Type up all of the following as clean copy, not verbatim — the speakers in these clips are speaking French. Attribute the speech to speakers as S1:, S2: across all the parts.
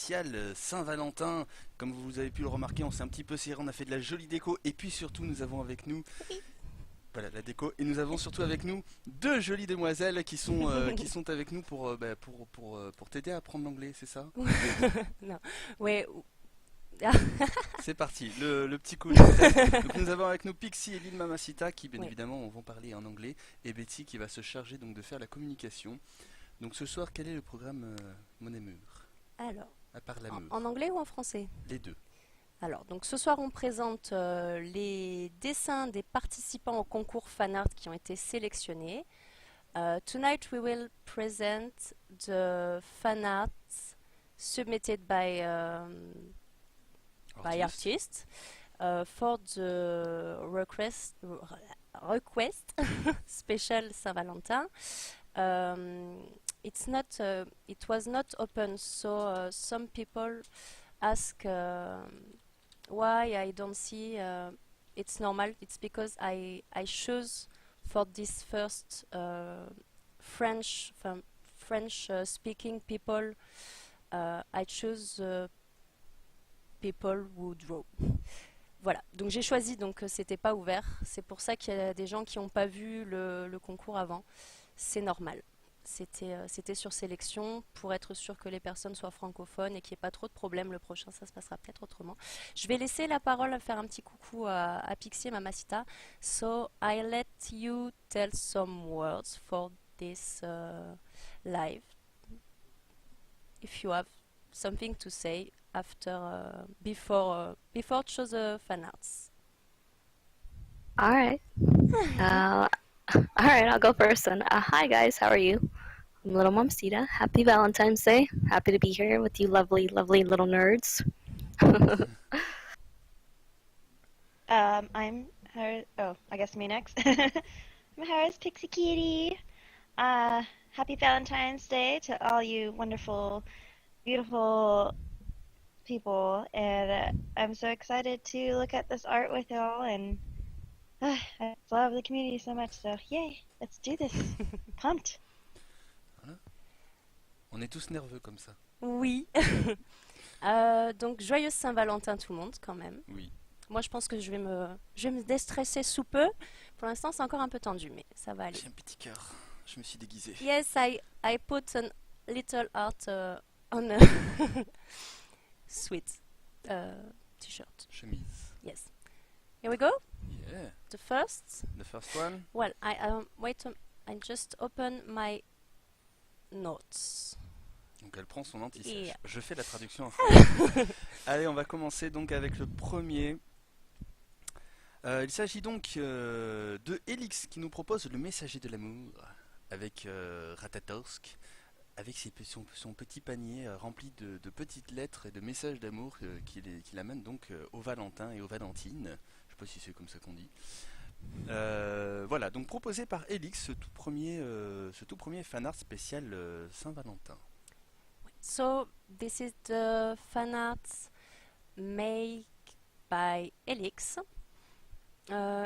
S1: spécial Saint-Valentin. Comme vous avez pu le remarquer, on s'est un petit peu serré, on a fait de la jolie déco et puis surtout nous avons avec nous, voilà la déco, et nous avons surtout avec nous deux jolies demoiselles qui sont avec nous pour t'aider à apprendre l'anglais, c'est ça?
S2: Non. Ouais.
S1: C'est parti, le petit coup de tête. Donc nous avons avec nous Pixie et Lil Mamacita qui bien
S2: Ouais.
S1: évidemment vont parler en anglais et Betty qui va se charger donc de faire la communication. Donc ce soir, quel est le programme Mon Émur?
S2: Alors,
S1: À part
S2: en
S1: l'amour.
S2: anglais ou en français?
S1: Les deux.
S2: Alors, donc ce soir, on présente les dessins des participants au concours fan art qui ont été sélectionnés. Tonight, we will present the fan art submitted by
S1: Artiste.
S2: artists for the request special Saint Valentin. It was not open, so some people ask why I don't see. It's normal. It's because I choose for this first French speaking people. I choose people who draw. Voilà, donc j'ai choisi, donc c'était pas ouvert. C'est pour ça qu'il y a des gens qui n'ont pas vu le concours avant. C'est normal. C'était sur sélection pour être sûr que les personnes soient francophones et qu'il n'y ait pas trop de problèmes. Le prochain, ça se passera peut-être autrement. Je vais laisser la parole à faire un petit coucou à Pixie et Mamacita. So I let you tell some words for this live. If you have something to say after before choose fan arts.
S3: All right. Uh, all right, I'll go first then. Hi, guys. How are you? I'm Little Momcita. Happy Valentine's Day. Happy to be here with you lovely, lovely little nerds.
S4: I'm Harris. Oh, I guess me next. I'm Harris Pixie Kitty. Happy Valentine's Day to all you wonderful, beautiful people, and I'm so excited to look at this art with y'all, and I love the community so much. So yay, let's do this. Pumped.
S1: Voilà. On est tous nerveux comme ça.
S2: Oui. Donc joyeuse Saint-Valentin tout le monde quand même.
S1: Oui.
S2: Moi je pense que je vais me déstresser sous peu. Pour l'instant c'est encore un peu tendu mais ça va aller.
S1: J'ai un petit cœur. Je me suis déguisé.
S2: Yes, I put a little art on a sweet t-shirt.
S1: Chemise.
S2: Yes. Here we go.
S1: Yeah.
S2: The first.
S1: The first one.
S2: Well, I just open my notes.
S1: Donc elle prend son anti-sèche.
S2: Yeah.
S1: Je fais la traduction en français. Allez, on va commencer donc avec le premier. Il s'agit donc de Elix qui nous propose le messager de l'amour avec Ratatosk, avec son petit panier rempli de petites lettres et de messages d'amour qu'il amène donc aux Valentins et aux Valentines. Je sais pas si c'est comme ça qu'on dit. Voilà, donc proposé par Elix, ce tout premier fanart spécial Saint-Valentin.
S2: So this is the fan art made by Elix.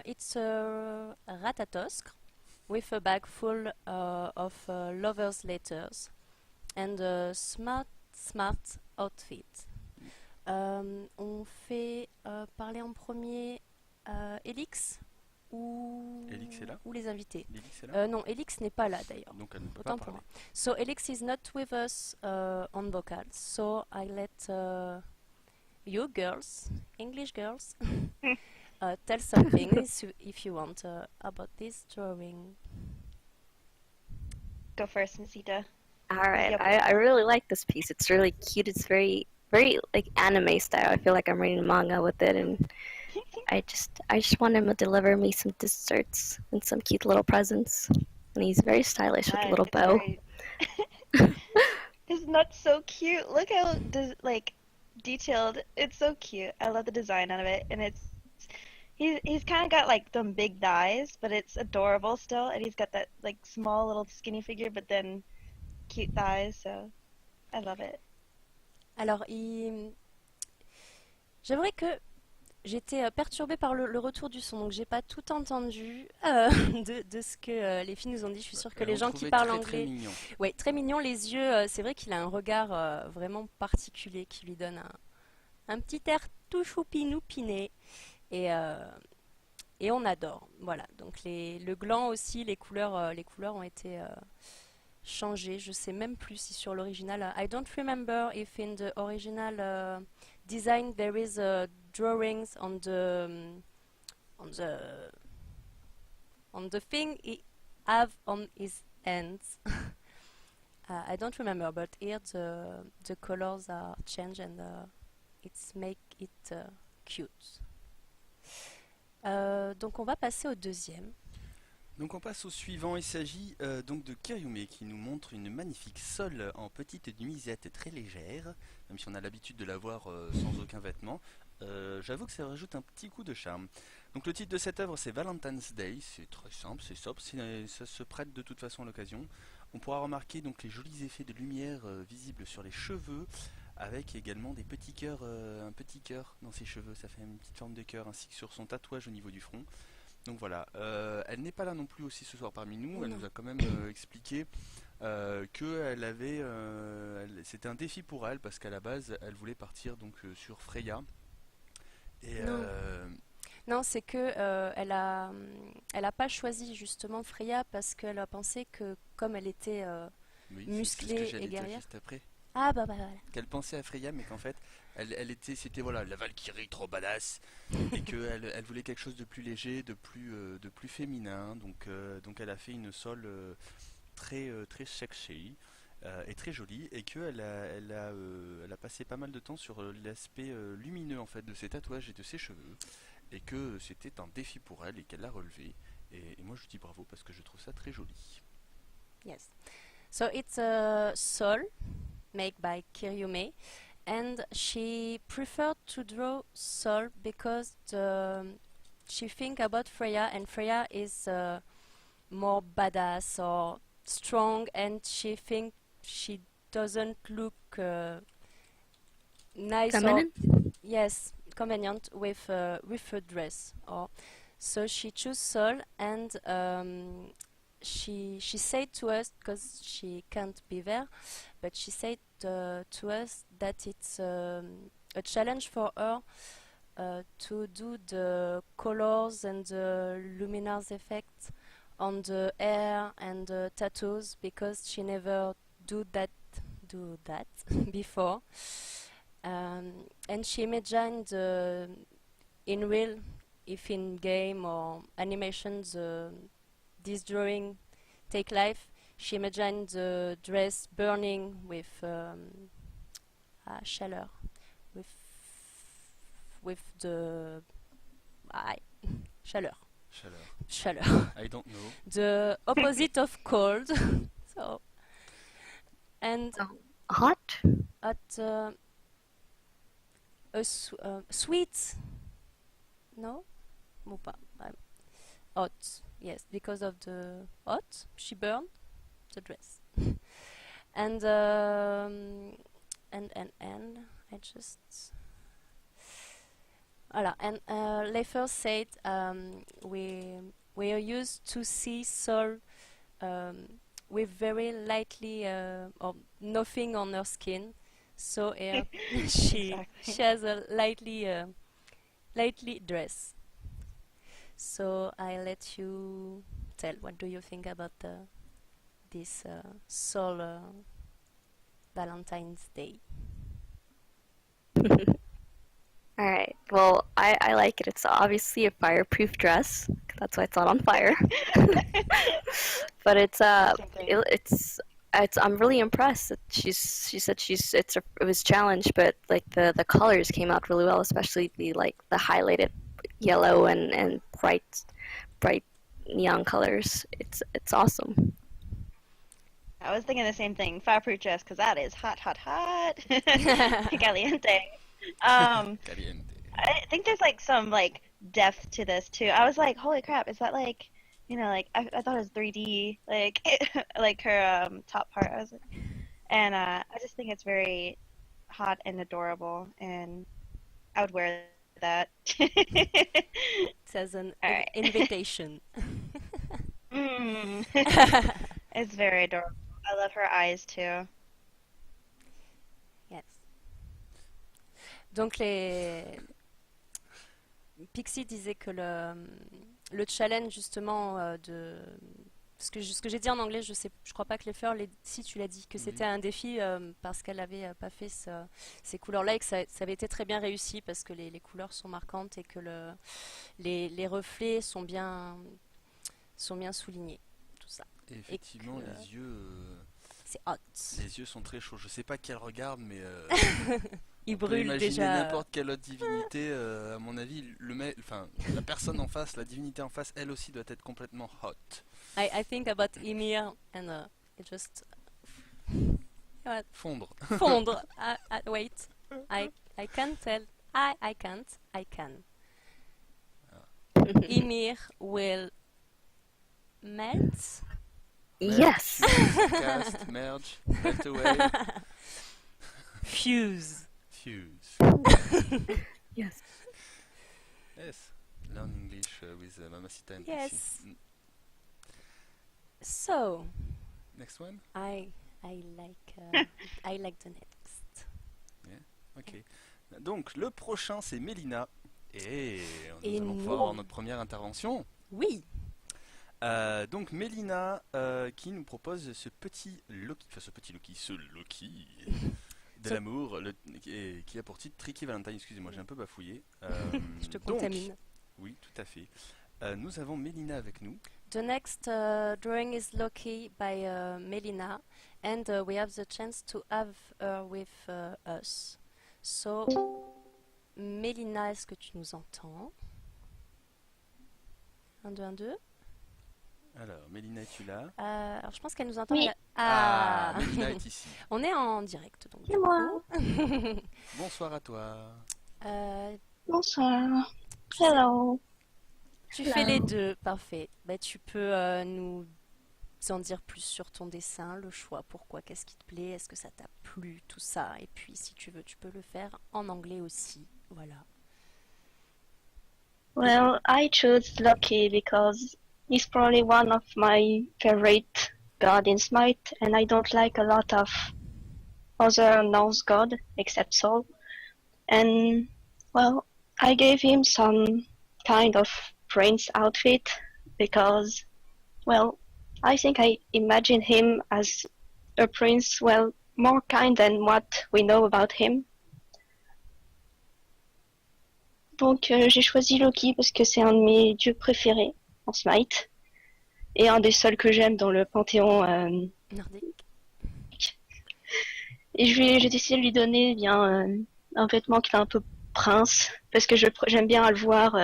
S2: It's a Ratatosk with a bag full of lovers' letters and a smart outfit. On fait parler en premier Elix
S1: Elix est là?
S2: ou les invités.
S1: Elix est là?
S2: Non, Elix n'est pas là d'ailleurs.
S1: Donc elle ne peut pas
S2: Autant pour
S1: parler.
S2: moi. So Elix is not with us on vocals. So I let you girls, English girls, tell something if you want about this drawing.
S4: Go first, Masita.
S3: All right.
S4: Yep.
S3: I really like this piece. It's really cute. It's very, very like anime style. I feel like I'm reading manga with it, and I just want him to deliver me some desserts and some cute little presents. And he's very stylish with a little
S4: It's
S3: bow.
S4: very- His nut's so cute. Look how detailed. It's so cute. I love the design out of it, and he's kind of got like some big thighs, but it's adorable still, and he's got that like small little skinny figure, but then cute thighs. So I love it.
S2: Alors, j'aimerais que j'étais perturbée par le retour du son, donc j'ai pas tout entendu de ce que les filles nous ont dit. Je suis sûre que les
S1: On
S2: gens qui
S1: trouvait
S2: parlent
S1: très très
S2: anglais,
S1: mignon.
S2: ouais, très mignon, les yeux. C'est vrai qu'il a un regard vraiment particulier qui lui donne un petit air tout choupinou-piné. Et, et on adore. Voilà. Donc le gland aussi, les couleurs ont été changées. Je sais même plus si sur l'original. I don't remember if in the original design there is drawings on the on the thing he have on his hands. I don't remember, but here the colors are changed and it's make it cute. Donc on va passer au deuxième.
S1: Donc on passe au suivant, il s'agit donc de Kiryume qui nous montre une magnifique sole en petite nuisette très légère, même si on a l'habitude de la voir sans aucun vêtement. J'avoue que ça rajoute un petit coup de charme. Donc le titre de cette œuvre c'est Valentine's Day, c'est très simple, c'est sobre, ça se prête de toute façon à l'occasion. On pourra remarquer donc les jolis effets de lumière visibles sur les cheveux, avec également des petits cœurs, un petit cœur dans ses cheveux, ça fait une petite forme de cœur, ainsi que sur son tatouage au niveau du front. Donc voilà, elle n'est pas là non plus aussi ce soir parmi nous, elle
S2: Non.
S1: nous a quand même expliqué que c'était un défi pour elle parce qu'à la base elle voulait partir donc sur Freya et
S2: Non. Non, c'est que elle a pas choisi justement Freya parce qu'elle a pensé que comme elle était
S1: oui, c'est ce que
S2: musclée et
S1: j'allais dire
S2: guerrière.
S1: juste après,
S2: Ah bah voilà.
S1: qu'elle pensait à Freya mais qu'en fait c'était voilà la Valkyrie trop badass et qu'elle voulait quelque chose de plus léger, de plus féminin, donc elle a fait une sole très sexy et très jolie et elle a passé pas mal de temps sur l'aspect lumineux en fait de ses tatouages et de ses cheveux et que c'était un défi pour elle et qu'elle l'a relevé et moi je lui dis bravo parce que je trouve ça très joli.
S2: Yes. So it's a soul made by Kiryume, and she preferred to draw soul because she think about Freya, and Freya is more badass or strong, and she think she doesn't look nice or
S3: Feminine?
S2: yes convenient with her dress. Or so she chose Sol, and she said to us, because she can't be there, but she said to us that it's a challenge for her to do the colors and the luminance effect on the hair and the tattoos because she never do that before. And she imagined in real, if in game or animations, this drawing take life. She imagined the dress burning with chaleur, with the chaleur,
S1: Chaleur.
S2: chaleur,
S1: I don't know.
S2: the opposite of cold. So and
S3: Hot?
S2: at sweet, no, ou pas, hot, yes, because of the hot, she burned the dress, and I just. Voilà, and Leifer said we are used to see Sol with very lightly or nothing on her skin, so she
S4: Exactly.
S2: she has a lightly dress. So I let you tell. What do you think about this Sol Valentine's Day?
S3: All right. Well, I like it. It's obviously a fireproof dress. That's why it's not on fire. But it's
S4: Same thing.
S3: it's I'm really impressed that she said it was challenged, but like the colors came out really well, especially the highlighted yellow and bright neon colors. It's awesome.
S4: I was thinking the same thing. Fireproof dress, because that is hot, hot, hot. Caliente.
S1: Caliente.
S4: I think there's like some like depth to this too. I was like, holy crap, is that like, like I thought it was 3D, like like her top part. I was like, and I just think it's very hot and adorable, and I would wear that.
S2: It says an
S4: All right.
S2: invitation.
S4: Mm. It's very adorable. I love her eyes too.
S2: Yes. Donc Pixie disait que le challenge justement de ce que j'ai dit en anglais, je crois pas que les fleurs, si tu l'as dit, que c'était un défi parce qu'elle avait pas fait ces couleurs-là et que ça avait été très bien réussi parce que les couleurs sont marquantes et que les reflets sont bien soulignés, tout ça.
S1: Et effectivement,
S2: que-
S1: les yeux,
S2: C'est hot.
S1: les yeux sont très chauds. Je sais pas qu'elle regarde, mais
S2: Il
S1: on peut
S2: brûle
S1: imaginer
S2: déjà.
S1: n'importe quelle autre divinité. À mon avis, enfin, la personne en face, la divinité en face, elle aussi doit être complètement hot.
S2: I think about Ymir and it just
S1: Fondre.
S2: fondre. Wait, I can't tell. I can't. I can. Ymir will melt.
S3: Yes.
S1: Fuse, cast, merge, melt away,
S2: Fuse.
S1: fuse.
S3: Yes.
S1: Yes. Learn English with Mamacita and
S2: Yes.
S1: Pixie.
S2: So
S1: Next one.
S2: I like the next.
S1: Ok. Donc le prochain c'est Mélina et nous
S2: Et
S1: allons
S2: nous-
S1: pouvoir avoir notre première intervention.
S2: Oui.
S1: Donc Mélina qui nous propose ce petit Loki de
S2: Ce-
S1: l'amour qui a pour titre Tricky Valentine. Excusez-moi, j'ai un peu bafouillé.
S2: Je te
S1: Donc,
S2: contamine.
S1: oui, tout à fait. Nous avons Mélina avec nous.
S2: The next drawing is Loki by Melina, and we have the chance to have her with us. So, Melina, est-ce que tu nous entends? 1, 2, 1, 2.
S1: Alors, Mélina, es-tu là?
S2: Alors, je pense qu'elle nous entend.
S3: Oui.
S2: elle a- Ah,
S1: Mélina est ici.
S2: On est en direct, donc.
S3: C'est moi.
S1: Bonsoir à toi.
S3: Bonsoir. Hello.
S2: Tu fais les deux, parfait. Bah, tu peux nous en dire plus sur ton dessin, le choix, pourquoi, qu'est-ce qui te plaît, est-ce que ça t'a plu, tout ça. Et puis, si tu veux, tu peux le faire en anglais aussi. Voilà.
S5: Well, I chose Loki because he's probably one of my favorite god in Smite, and I don't like a lot of other Norse god except Sol. And well, I gave him some kind of prince outfit because, well, I think I imagine him as a prince, well, more kind than what we know about him. Donc j'ai choisi Loki parce que c'est un de mes dieux préférés en Smite et un des seuls que j'aime dans le panthéon.
S2: Nordique.
S5: Et j'ai décidé de lui donner un vêtement qui est un peu prince parce que j'aime bien le voir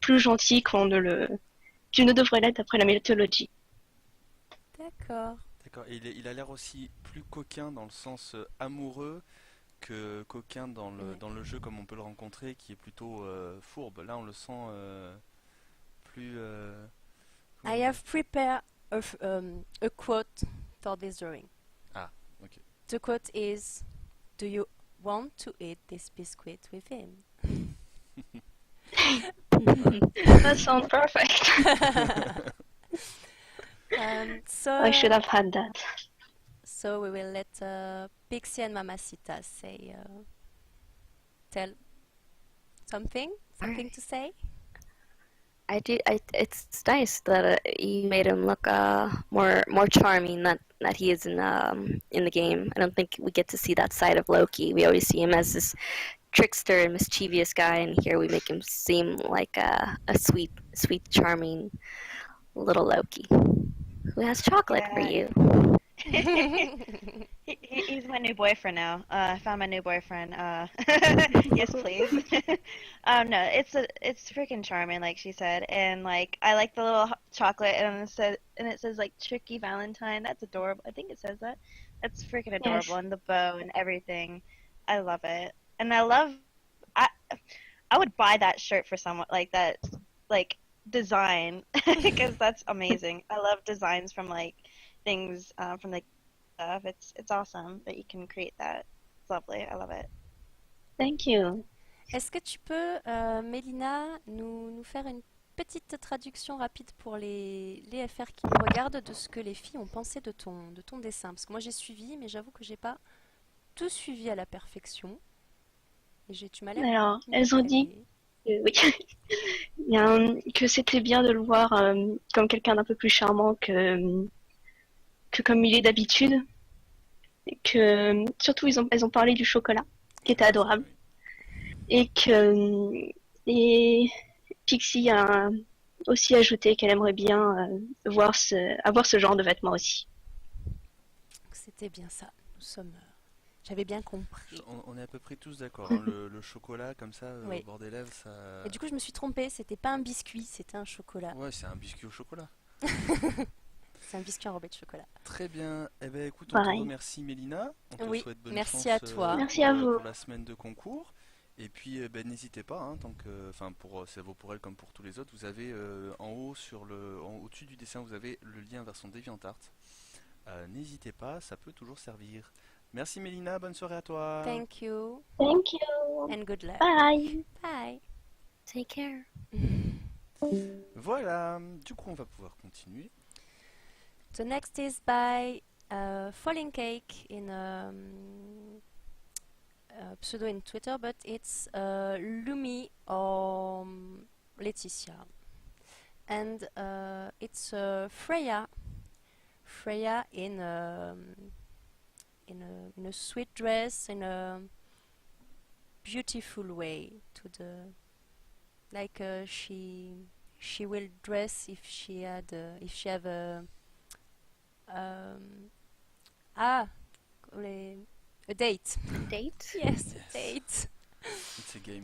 S5: plus gentil qu'il ne devrait l'être après la mythologie.
S2: D'accord.
S1: D'accord. Et il a l'air aussi plus coquin dans le sens amoureux que coquin dans le jeu comme on peut le rencontrer, qui est plutôt fourbe. Là, on le sent plus. comment
S2: I
S1: dire
S2: have prepared a quote for this drawing.
S1: Ah, ok.
S2: The quote is, "Do you want to eat this biscuit with him?"
S5: That sounds perfect.
S2: So,
S5: I should have had that.
S2: so we will let Pixie and Mamacita tell something to say.
S3: I do. It's nice that you made him look more charming that he is in the game. I don't think we get to see that side of Loki. We always see him as this trickster and mischievous guy, and here we make him seem like a sweet, charming little Loki who has chocolate for
S4: Yeah.
S3: you.
S4: He's my new boyfriend now. I found my new boyfriend. Yes, please. No, it's freaking charming, like she said, and like I like the little chocolate, and it says like Tricky Valentine. That's adorable. I think it says that. That's freaking adorable, and the bow and everything. I love it, and I would buy that shirt for someone like that, like design, because that's amazing. I love designs from like things from the stuff. It's awesome that you can create that. It's lovely. I love it.
S5: Thank you.
S2: Est-ce que tu peux, Mélina, nous faire une petite traduction rapide pour les FR qui nous regardent de ce que les filles ont pensé de ton dessin? Parce que moi j'ai suivi, mais j'avoue que j'ai pas tout suivi à la perfection. Et tu m'as l'air
S5: Alors,
S2: timide
S5: elles ont dit
S2: éveillée.
S5: oui, que c'était bien de le voir comme quelqu'un d'un peu plus charmant que comme il est d'habitude. Et que surtout elles ont parlé du chocolat, qui était adorable. Et et Pixie a aussi ajouté qu'elle aimerait bien avoir ce genre de vêtements aussi.
S2: Donc, c'était bien ça. J'avais bien compris.
S1: On est à peu près tous d'accord, hein. Le chocolat comme ça
S2: Oui.
S1: au bord des lèvres, ça.
S2: Et du coup, je me suis trompée. C'était pas un biscuit, c'était un chocolat.
S1: Ouais, c'est un biscuit au chocolat.
S2: C'est un biscuit enrobé de chocolat.
S1: Très bien. Eh ben écoute, on te
S5: Pareil.
S1: remercie Mélina. On te
S2: Oui,
S1: souhaite bonne
S2: merci
S1: chance
S2: à toi.
S5: Merci à vous.
S1: pour la semaine de concours. Et puis ben, n'hésitez pas, hein, ça vaut pour elle comme pour tous les autres. Vous avez en haut au-dessus du dessin, vous avez le lien vers son DeviantArt. N'hésitez pas, ça peut toujours servir. Merci Mélina, bonne soirée à toi.
S2: Thank you
S5: Thank you.
S2: and good luck.
S5: Bye.
S2: Bye.
S3: Take care.
S1: Voilà, du coup on va pouvoir continuer.
S2: The next is by Falling Cake in pseudo in Twitter, but it's Lumi or Laetitia, and it's Freya in in a sweet dress in a beautiful way to the like she will dress if she have a a date.
S3: Date?
S2: Yes,
S1: Yes.
S2: a date.
S1: It's a game.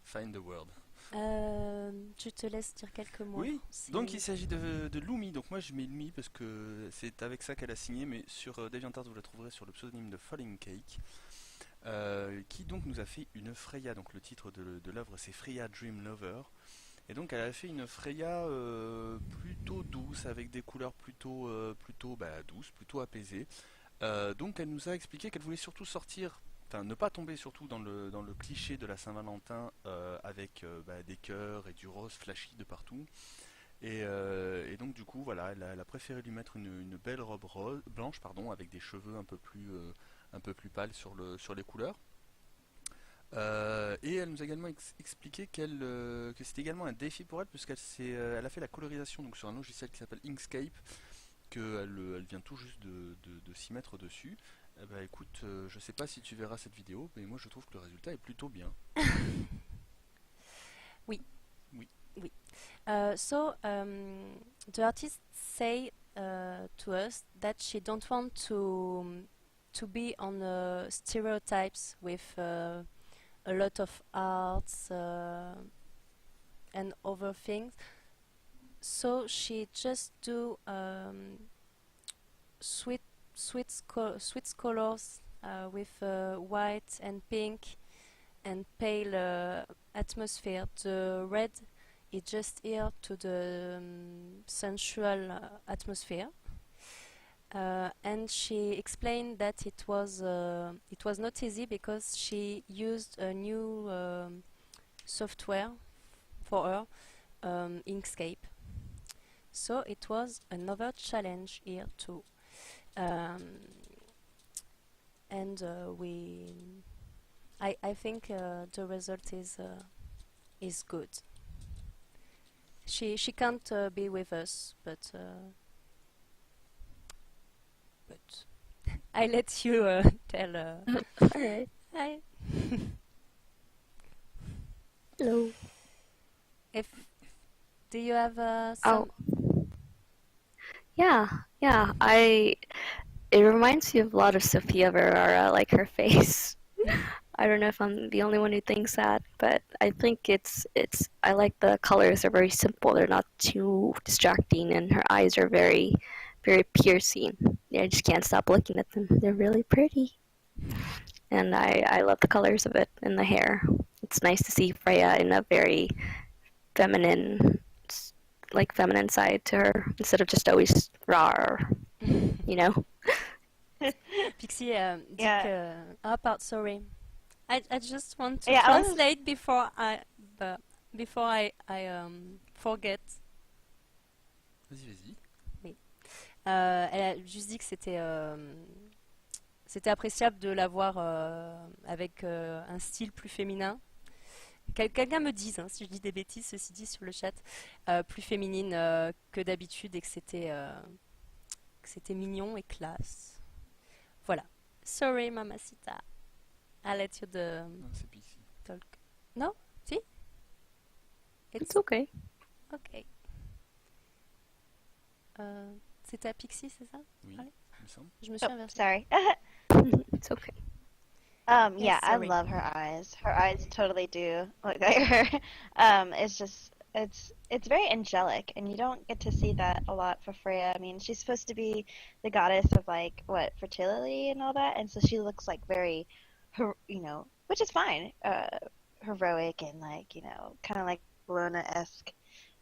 S1: Find the word.
S2: Je te laisse dire quelques mots.
S1: Oui,
S2: C'est-
S1: donc il s'agit de Lumi, donc moi je mets Lumi parce que c'est avec ça qu'elle a signé, mais sur DeviantArt vous la trouverez sur le pseudonyme de Falling Cake, qui donc nous a fait une Freya, donc le titre de l'œuvre c'est Freya Dream Lover, et donc elle a fait une Freya plutôt douce, avec des couleurs plutôt douces, plutôt apaisées. Donc elle nous a expliqué qu'elle voulait surtout sortir, enfin ne pas tomber surtout dans le cliché de la Saint-Valentin avec des cœurs et du rose flashy de partout. Et donc du coup voilà, elle a préféré lui mettre une belle robe blanche avec des cheveux un peu plus pâles sur les couleurs. Et elle nous a également expliqué que c'était également un défi pour elle puisqu'elle a fait la colorisation donc sur un logiciel qui s'appelle Inkscape, qu'elle vient tout juste de s'y mettre dessus. Eh ben, écoute, je sais pas si tu verras cette vidéo, mais moi je trouve que le résultat est plutôt bien.
S2: The artist say to us that she don't want to be on stereotypes with a lot of arts and other things. So she just do sweet colors with white and pink and pale atmosphere. The red is just here to the sensual atmosphere. And she explained that it was not easy because she used a new software for her, Inkscape. So it was another challenge here too. And I think the result is good. She can't be with us, but I let you tell.
S3: Alright.
S2: Hi.
S3: Hello.
S2: Do you have some?
S3: Oh. Yeah. It reminds me of a lot of Sofia Vergara, like her face. I don't know if I'm the only one who thinks that, but I think I like the colors. They're very simple. They're not too distracting, and her eyes are very, very piercing. I just can't stop looking at them. They're really pretty. And I love the colors of it and the hair. It's nice to see Freya in a very feminine side to her instead of just always raw, you know?
S2: Pixie dit
S4: Yeah.
S2: que... sorry. I just want to
S4: Yeah, I was-
S2: translate before I forget.
S1: Vas-y, vas-y.
S2: Elle a juste dit que c'était appréciable de la voir avec un style plus féminin. Quelqu'un me dise, hein, si je dis des bêtises, ceci dit sur le chat, plus féminine que d'habitude et que c'était mignon et classe. Voilà. Sorry, Mamacita. I'll let you
S1: Non, c'est Pixie.
S2: talk. No? Si?
S3: It's okay.
S2: Ok. C'était à Pixie, c'est ça?
S1: Oui,
S2: Allez.
S1: il me semble.
S2: Je me suis
S4: Oh,
S2: inversée.
S4: sorry.
S3: It's okay.
S4: Yeah,
S2: Yes,
S4: I
S2: sorry.
S4: love her eyes. Her eyes totally do look like her. It's just it's very angelic, and you don't get to see that a lot for Freya. I mean, she's supposed to be the goddess of like what fertility and all that, and so she looks like very, which is fine, heroic and like kind of like Bologna-esque.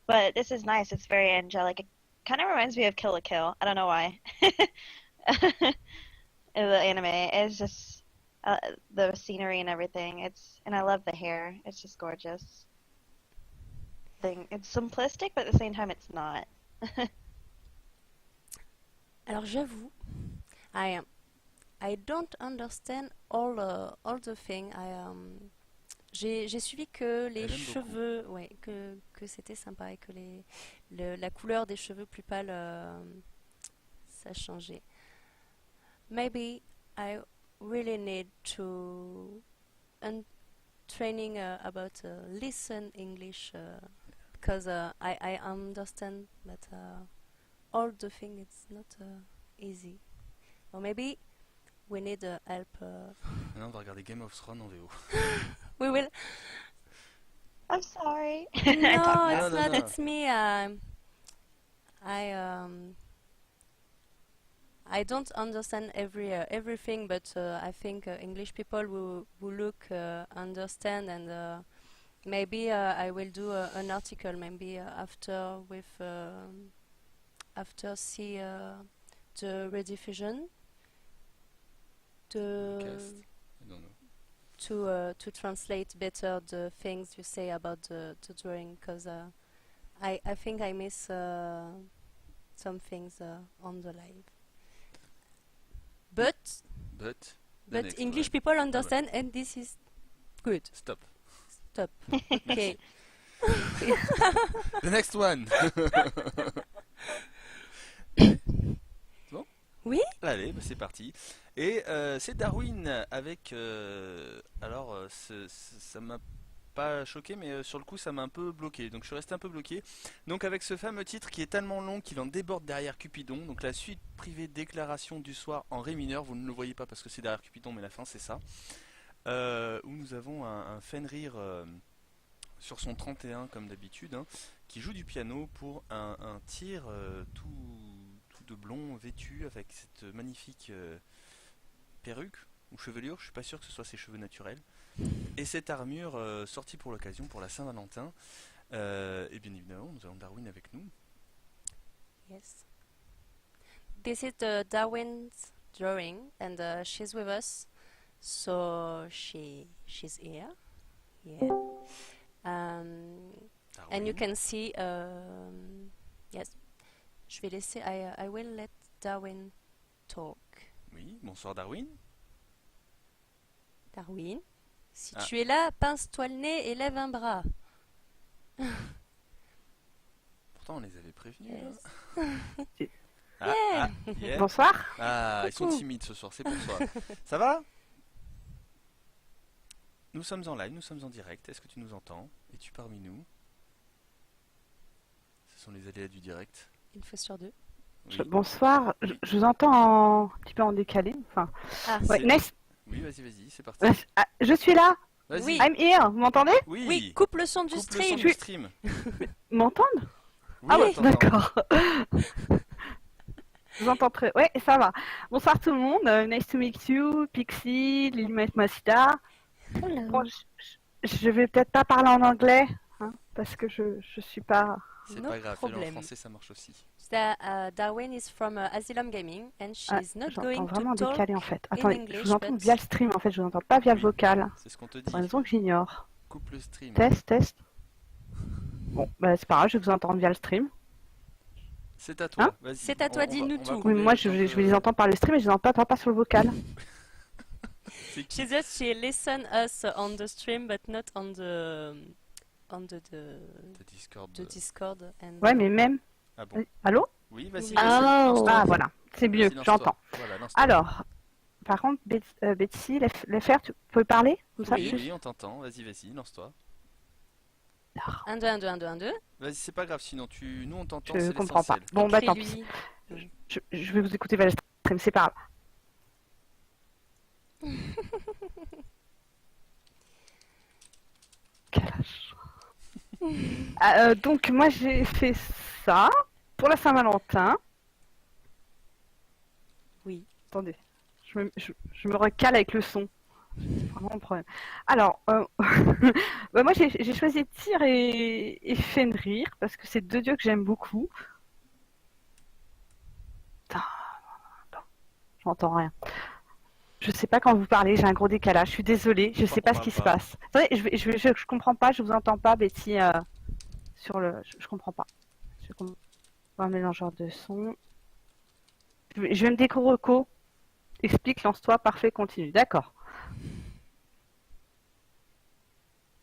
S4: But this is nice. It's very angelic. It kind of reminds me of Kill la Kill. I don't know why. In the anime, it's just the scenery and everything. And I love the hair. It's just gorgeous. It's simplistic, but at the same time, it's not.
S2: Alors j'avoue, I don't understand all the thing. J'ai suivi que les
S1: Elle aime
S2: cheveux, ouais, que c'était sympa et que la couleur des cheveux plus pâles, ça changeait. Maybe I really need to training about listen English because I understand but all the thing it's not easy. Or maybe we need help.
S1: Maintenant, on va regarder Game of Thrones en VO.
S2: We will.
S4: I'm sorry.
S2: No,
S4: I talk
S2: it's
S1: No,
S2: not.
S1: no.
S2: It's me. I don't understand everything, but I think English people who look understand, and maybe I will do an article maybe after see the rediffusion
S1: Cast. I don't know.
S2: to translate better the things you say about the drawing, because I think I miss some things on the live. But
S1: But the next
S2: English
S1: one.
S2: people understand, and this is good.
S1: Stop.
S2: Stop. Okay.
S1: The next one.
S2: Oui.
S1: Allez, bah, c'est parti. Et c'est Darwin avec. Alors, ça m'a pas choqué, mais sur le coup, ça m'a un peu bloqué. Donc, je suis resté un peu bloqué. Donc, avec ce fameux titre qui est tellement long qu'il en déborde derrière Cupidon. Donc, la suite privée déclaration du soir en ré mineur. Vous ne le voyez pas parce que c'est derrière Cupidon, mais la fin, c'est ça. Où nous avons un Fenrir sur son 31, comme d'habitude, hein, qui joue du piano pour un tir tout de blond vêtu avec cette magnifique perruque ou chevelure, je suis pas sûr que ce soit ses cheveux naturels, et cette armure sortie pour l'occasion, pour la Saint-Valentin, et bien évidemment nous avons Darwin avec nous.
S2: Yes. This is the Darwin's drawing, and she's with us, so she's here. Yeah. And you
S1: Darwin.
S2: can see. Yes. Je vais laisser. I will let Darwin talk.
S1: Oui, bonsoir Darwin.
S2: Darwin, si
S1: Ah.
S2: tu es là, pince-toi le nez et lève un bras.
S1: Pourtant on les avait prévenus.
S2: Yes.
S1: Hein.
S2: Yeah.
S1: Yeah.
S6: Bonsoir.
S1: Ah, ils sont
S2: Coucou.
S1: timides ce soir, c'est pour ça. Ça va? Nous sommes en live, nous sommes en direct. Est-ce que tu nous entends? Es-tu parmi nous? Ce sont les aléas du direct.
S2: Une fois sur deux.
S1: Oui,
S6: Bonsoir. Je vous entends un petit peu en décalé. Enfin,
S2: Ah,
S6: ouais,
S1: C'est-
S6: nice.
S1: oui, vas-y, c'est parti.
S6: Ah, je suis là.
S1: Vas-y.
S2: Oui.
S6: I'm here. Vous m'entendez?
S1: Oui,
S2: oui, coupe le son du
S1: coupe le son
S2: stream.
S1: du stream.
S6: M'entendent?
S1: Oui,
S6: Ah
S1: on
S6: oui,
S1: t'entend.
S6: d'accord. Je vous entends très. Ouais, ça va. Bonsoir tout le monde. Nice to meet you, Pixie, Lily Masita.
S3: Hello.
S6: Bon, je vais peut-être pas parler en anglais. Hein. parce que je suis pas.
S1: C'est
S2: No
S1: pas grave, fais-le en
S2: problem.
S1: français, ça marche aussi.
S2: Darwin is from Asylum Gaming and she's not
S6: J'entends
S2: going
S6: vraiment
S2: to talk
S6: décalé en fait. Attendez, je
S2: English,
S6: vous entends
S2: but-
S6: via le stream en fait, je vous entends pas via le
S1: Oui.
S6: vocal.
S1: C'est ce qu'on te
S6: Pour une
S1: dit.
S6: raison que j'ignore.
S1: Coupe le stream.
S6: Test. Bon, bah c'est pas grave, je vais vous entendre via le stream.
S1: C'est à toi,
S6: Hein
S1: vas-y.
S2: C'est à toi,
S1: On va-
S2: dis-nous
S1: on va
S2: tout.
S6: Oui,
S1: couper
S6: moi
S1: le
S6: je
S1: temps
S6: vais les entendre par le stream et je les entends pas sur le vocal.
S1: C'est qui?
S2: She listen us on the stream, but not on the
S1: The Discord.
S2: Discord. And,
S6: Ouais, mais même.
S1: Ah bon?
S6: Allô?
S1: Oui, vas-y,
S2: Oui.
S1: vas-y,
S3: Oh.
S1: lance-toi.
S6: Ah voilà, c'est mieux,
S1: Vas-y, lance-toi.
S6: j'entends.
S1: Voilà, lance-toi.
S6: Alors, par contre, Betsy, Leffer, tu peux parler comme ça
S1: Oui,
S6: juste
S1: oui, on t'entend. Vas-y, lance-toi.
S2: 1, 2, 1, 2, 1, 2, 1, 2.
S1: Vas-y, c'est pas grave, sinon nous on t'entend,
S6: Je
S1: c'est
S6: comprends pas.
S1: l'essentiel.
S6: Bon, bah tant pis.
S2: Écris-lui.
S6: Je vais vous écouter via le stream, c'est pas grave. Quel âge. Donc moi j'ai fait ça pour la Saint-Valentin.
S2: Oui.
S6: Attendez, je me recale avec le son. C'est vraiment un problème. Alors, bah, moi j'ai choisi Tyr et Fenrir parce que c'est deux dieux que j'aime beaucoup. Putain, j'entends rien. Je sais pas quand vous parlez, j'ai un gros décalage. Je suis désolée, je sais pas ce qui se passe. Attendez, je comprends pas, je vous entends pas, Betty, sur le. Je comprends pas. Je comprends pas un mélangeur de son. Je vais me découvrir Reco. Explique, lance-toi, parfait, continue. D'accord.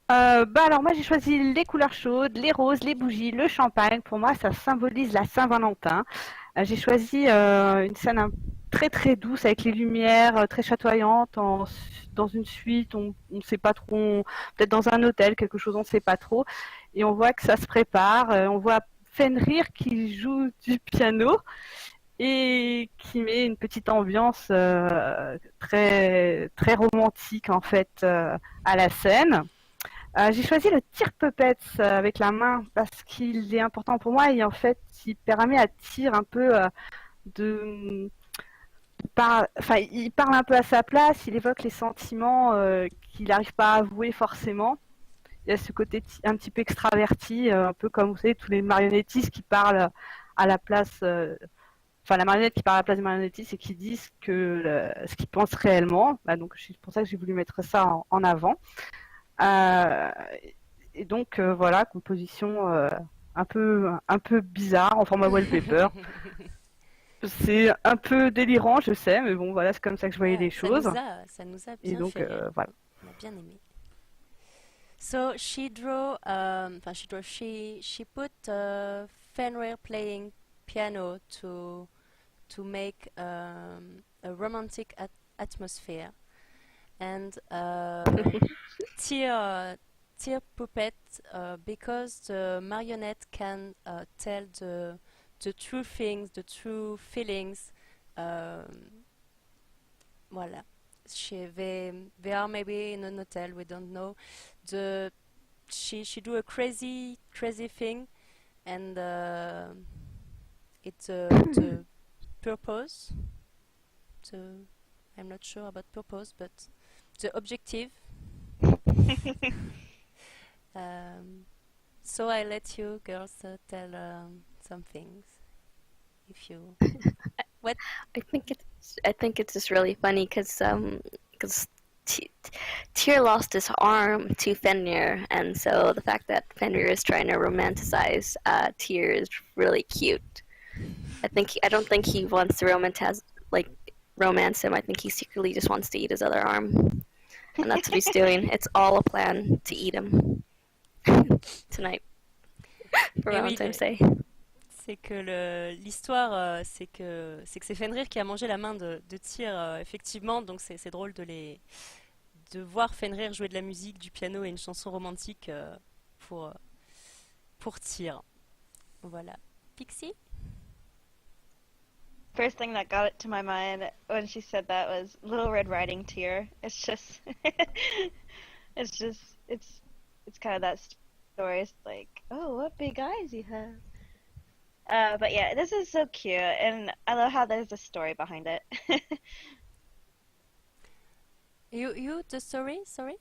S6: Bah alors moi j'ai choisi les couleurs chaudes, les roses, les bougies, le champagne. Pour moi ça symbolise la Saint-Valentin. J'ai choisi une scène très très douce avec les lumières très chatoyantes dans une suite. On ne sait pas trop, peut-être dans un hôtel, quelque chose on ne sait pas trop. Et on voit que ça se prépare. On voit Fenrir qui joue du piano et qui met une petite ambiance très très romantique en fait à la scène. J'ai choisi le Tyr Puppets avec la main parce qu'il est important pour moi et en fait il permet à Tyr un peu il parle un peu à sa place, il évoque les sentiments qu'il n'arrive pas à avouer forcément. Il y a ce côté un petit peu extraverti, un peu comme vous savez tous les marionnettistes qui parlent à la place, la marionnette qui parle à la place des marionnettistes et qui disent ce qu'ils pensent réellement. Bah, donc c'est pour ça que j'ai voulu mettre ça en avant. Et donc voilà, composition un peu bizarre en format wallpaper. C'est un peu délirant, je sais, mais bon voilà, c'est comme ça que je voyais les choses.
S2: Ça nous a
S6: Et
S2: bien
S6: donc
S2: fait rire.
S6: voilà.
S2: On a bien aimé. So she put Fenrir playing piano to make a romantic atmosphere, and Tyr puppet because the marionette can tell the true things, the true feelings. Voilà. They are maybe in an hotel, we don't know. She do a crazy thing, and it's the purpose. I'm not sure about purpose, but the objective. So I let you girls tell some things, if you. What?
S3: I think it's just really funny because Tyr lost his arm to Fenrir, and so the fact that Fenrir is trying to romanticize Tyr is really cute. I don't think he wants to romance him. I think he secretly just wants to eat his other arm, and that's what he's doing. It's all a plan to eat him tonight for Valentine's Day.
S2: C'est que l'histoire, c'est que c'est Fenrir qui a mangé la main de Tyr, effectivement. Donc c'est drôle de voir Fenrir jouer de la musique, du piano et une chanson romantique pour Tyr. Voilà. Pixie?
S4: First thing that got it to my mind when she said that was Little Red Riding Tear. It's just, it's kind of that story. It's like, oh, what big eyes you have. But yeah, this is so cute, and I love how there's a story behind it.
S2: You the story? Sorry.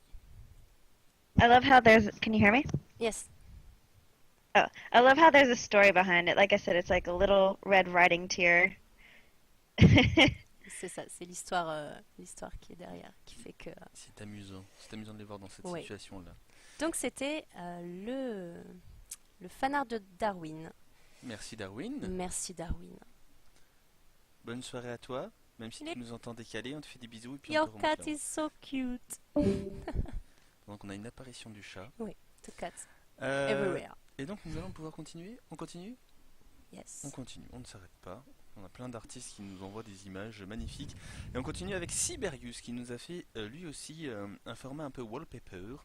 S4: I love how there's. Can you hear me?
S2: Yes.
S4: Oh, I love how there's a story behind it. Like I said, it's like a little Red Riding Tear.
S2: C'est ça, c'est l'histoire qui est derrière, qui fait que...
S1: C'est amusant de les voir dans cette
S2: Oui.
S1: situation-là.
S2: Donc c'était le fanart de Darwin.
S1: Merci Darwin.
S2: Merci Darwin.
S1: Bonne soirée à toi. Même si
S2: Les-
S1: tu nous entends décaler, on te fait des bisous et puis on
S2: Your
S1: te remonte
S2: cat
S1: là-haut.
S2: is so cute.
S1: Donc on a une apparition du chat.
S2: The cat
S1: Euh,
S2: everywhere.
S1: et donc nous allons pouvoir continuer. On continue?
S2: Yes.
S1: On continue, on ne s'arrête pas. On a plein d'artistes qui nous envoient des images magnifiques. Et on continue avec Siberius qui nous a fait lui aussi un format un peu wallpaper.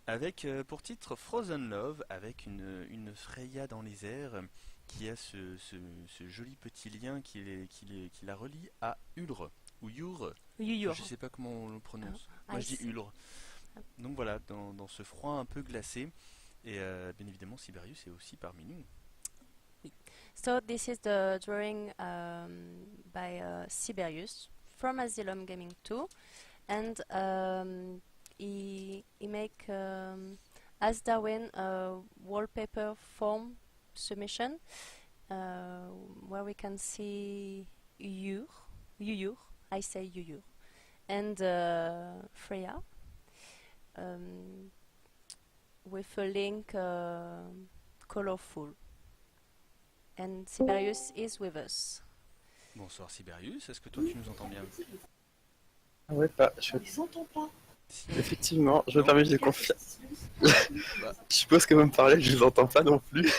S1: Avec pour titre Frozen Love, avec une Freya dans les airs qui a ce joli petit lien qui la relie à Ulre ou Yur.
S2: Yuyur.
S1: Je sais pas comment on le prononce.
S2: Ah,
S1: Moi je dis
S2: ici.
S1: Ulre. Donc voilà, dans ce froid un peu glacé. Et bien évidemment, Siberius est aussi parmi nous.
S2: So this is the drawing by Siberius from Asylum Gaming 2, and he make as Darwin a wallpaper form submission where we can see Yuyur, I say Yuyur, and Freya with a link colorful. And Siberius is with us.
S1: Bonsoir Siberius, est-ce que toi tu nous entends bien?
S7: Ah ouais, pas.
S1: Si.
S7: Effectivement, je me
S1: Non.
S7: permets de confier. Je suppose que vous me parlez, je vous entends pas non plus.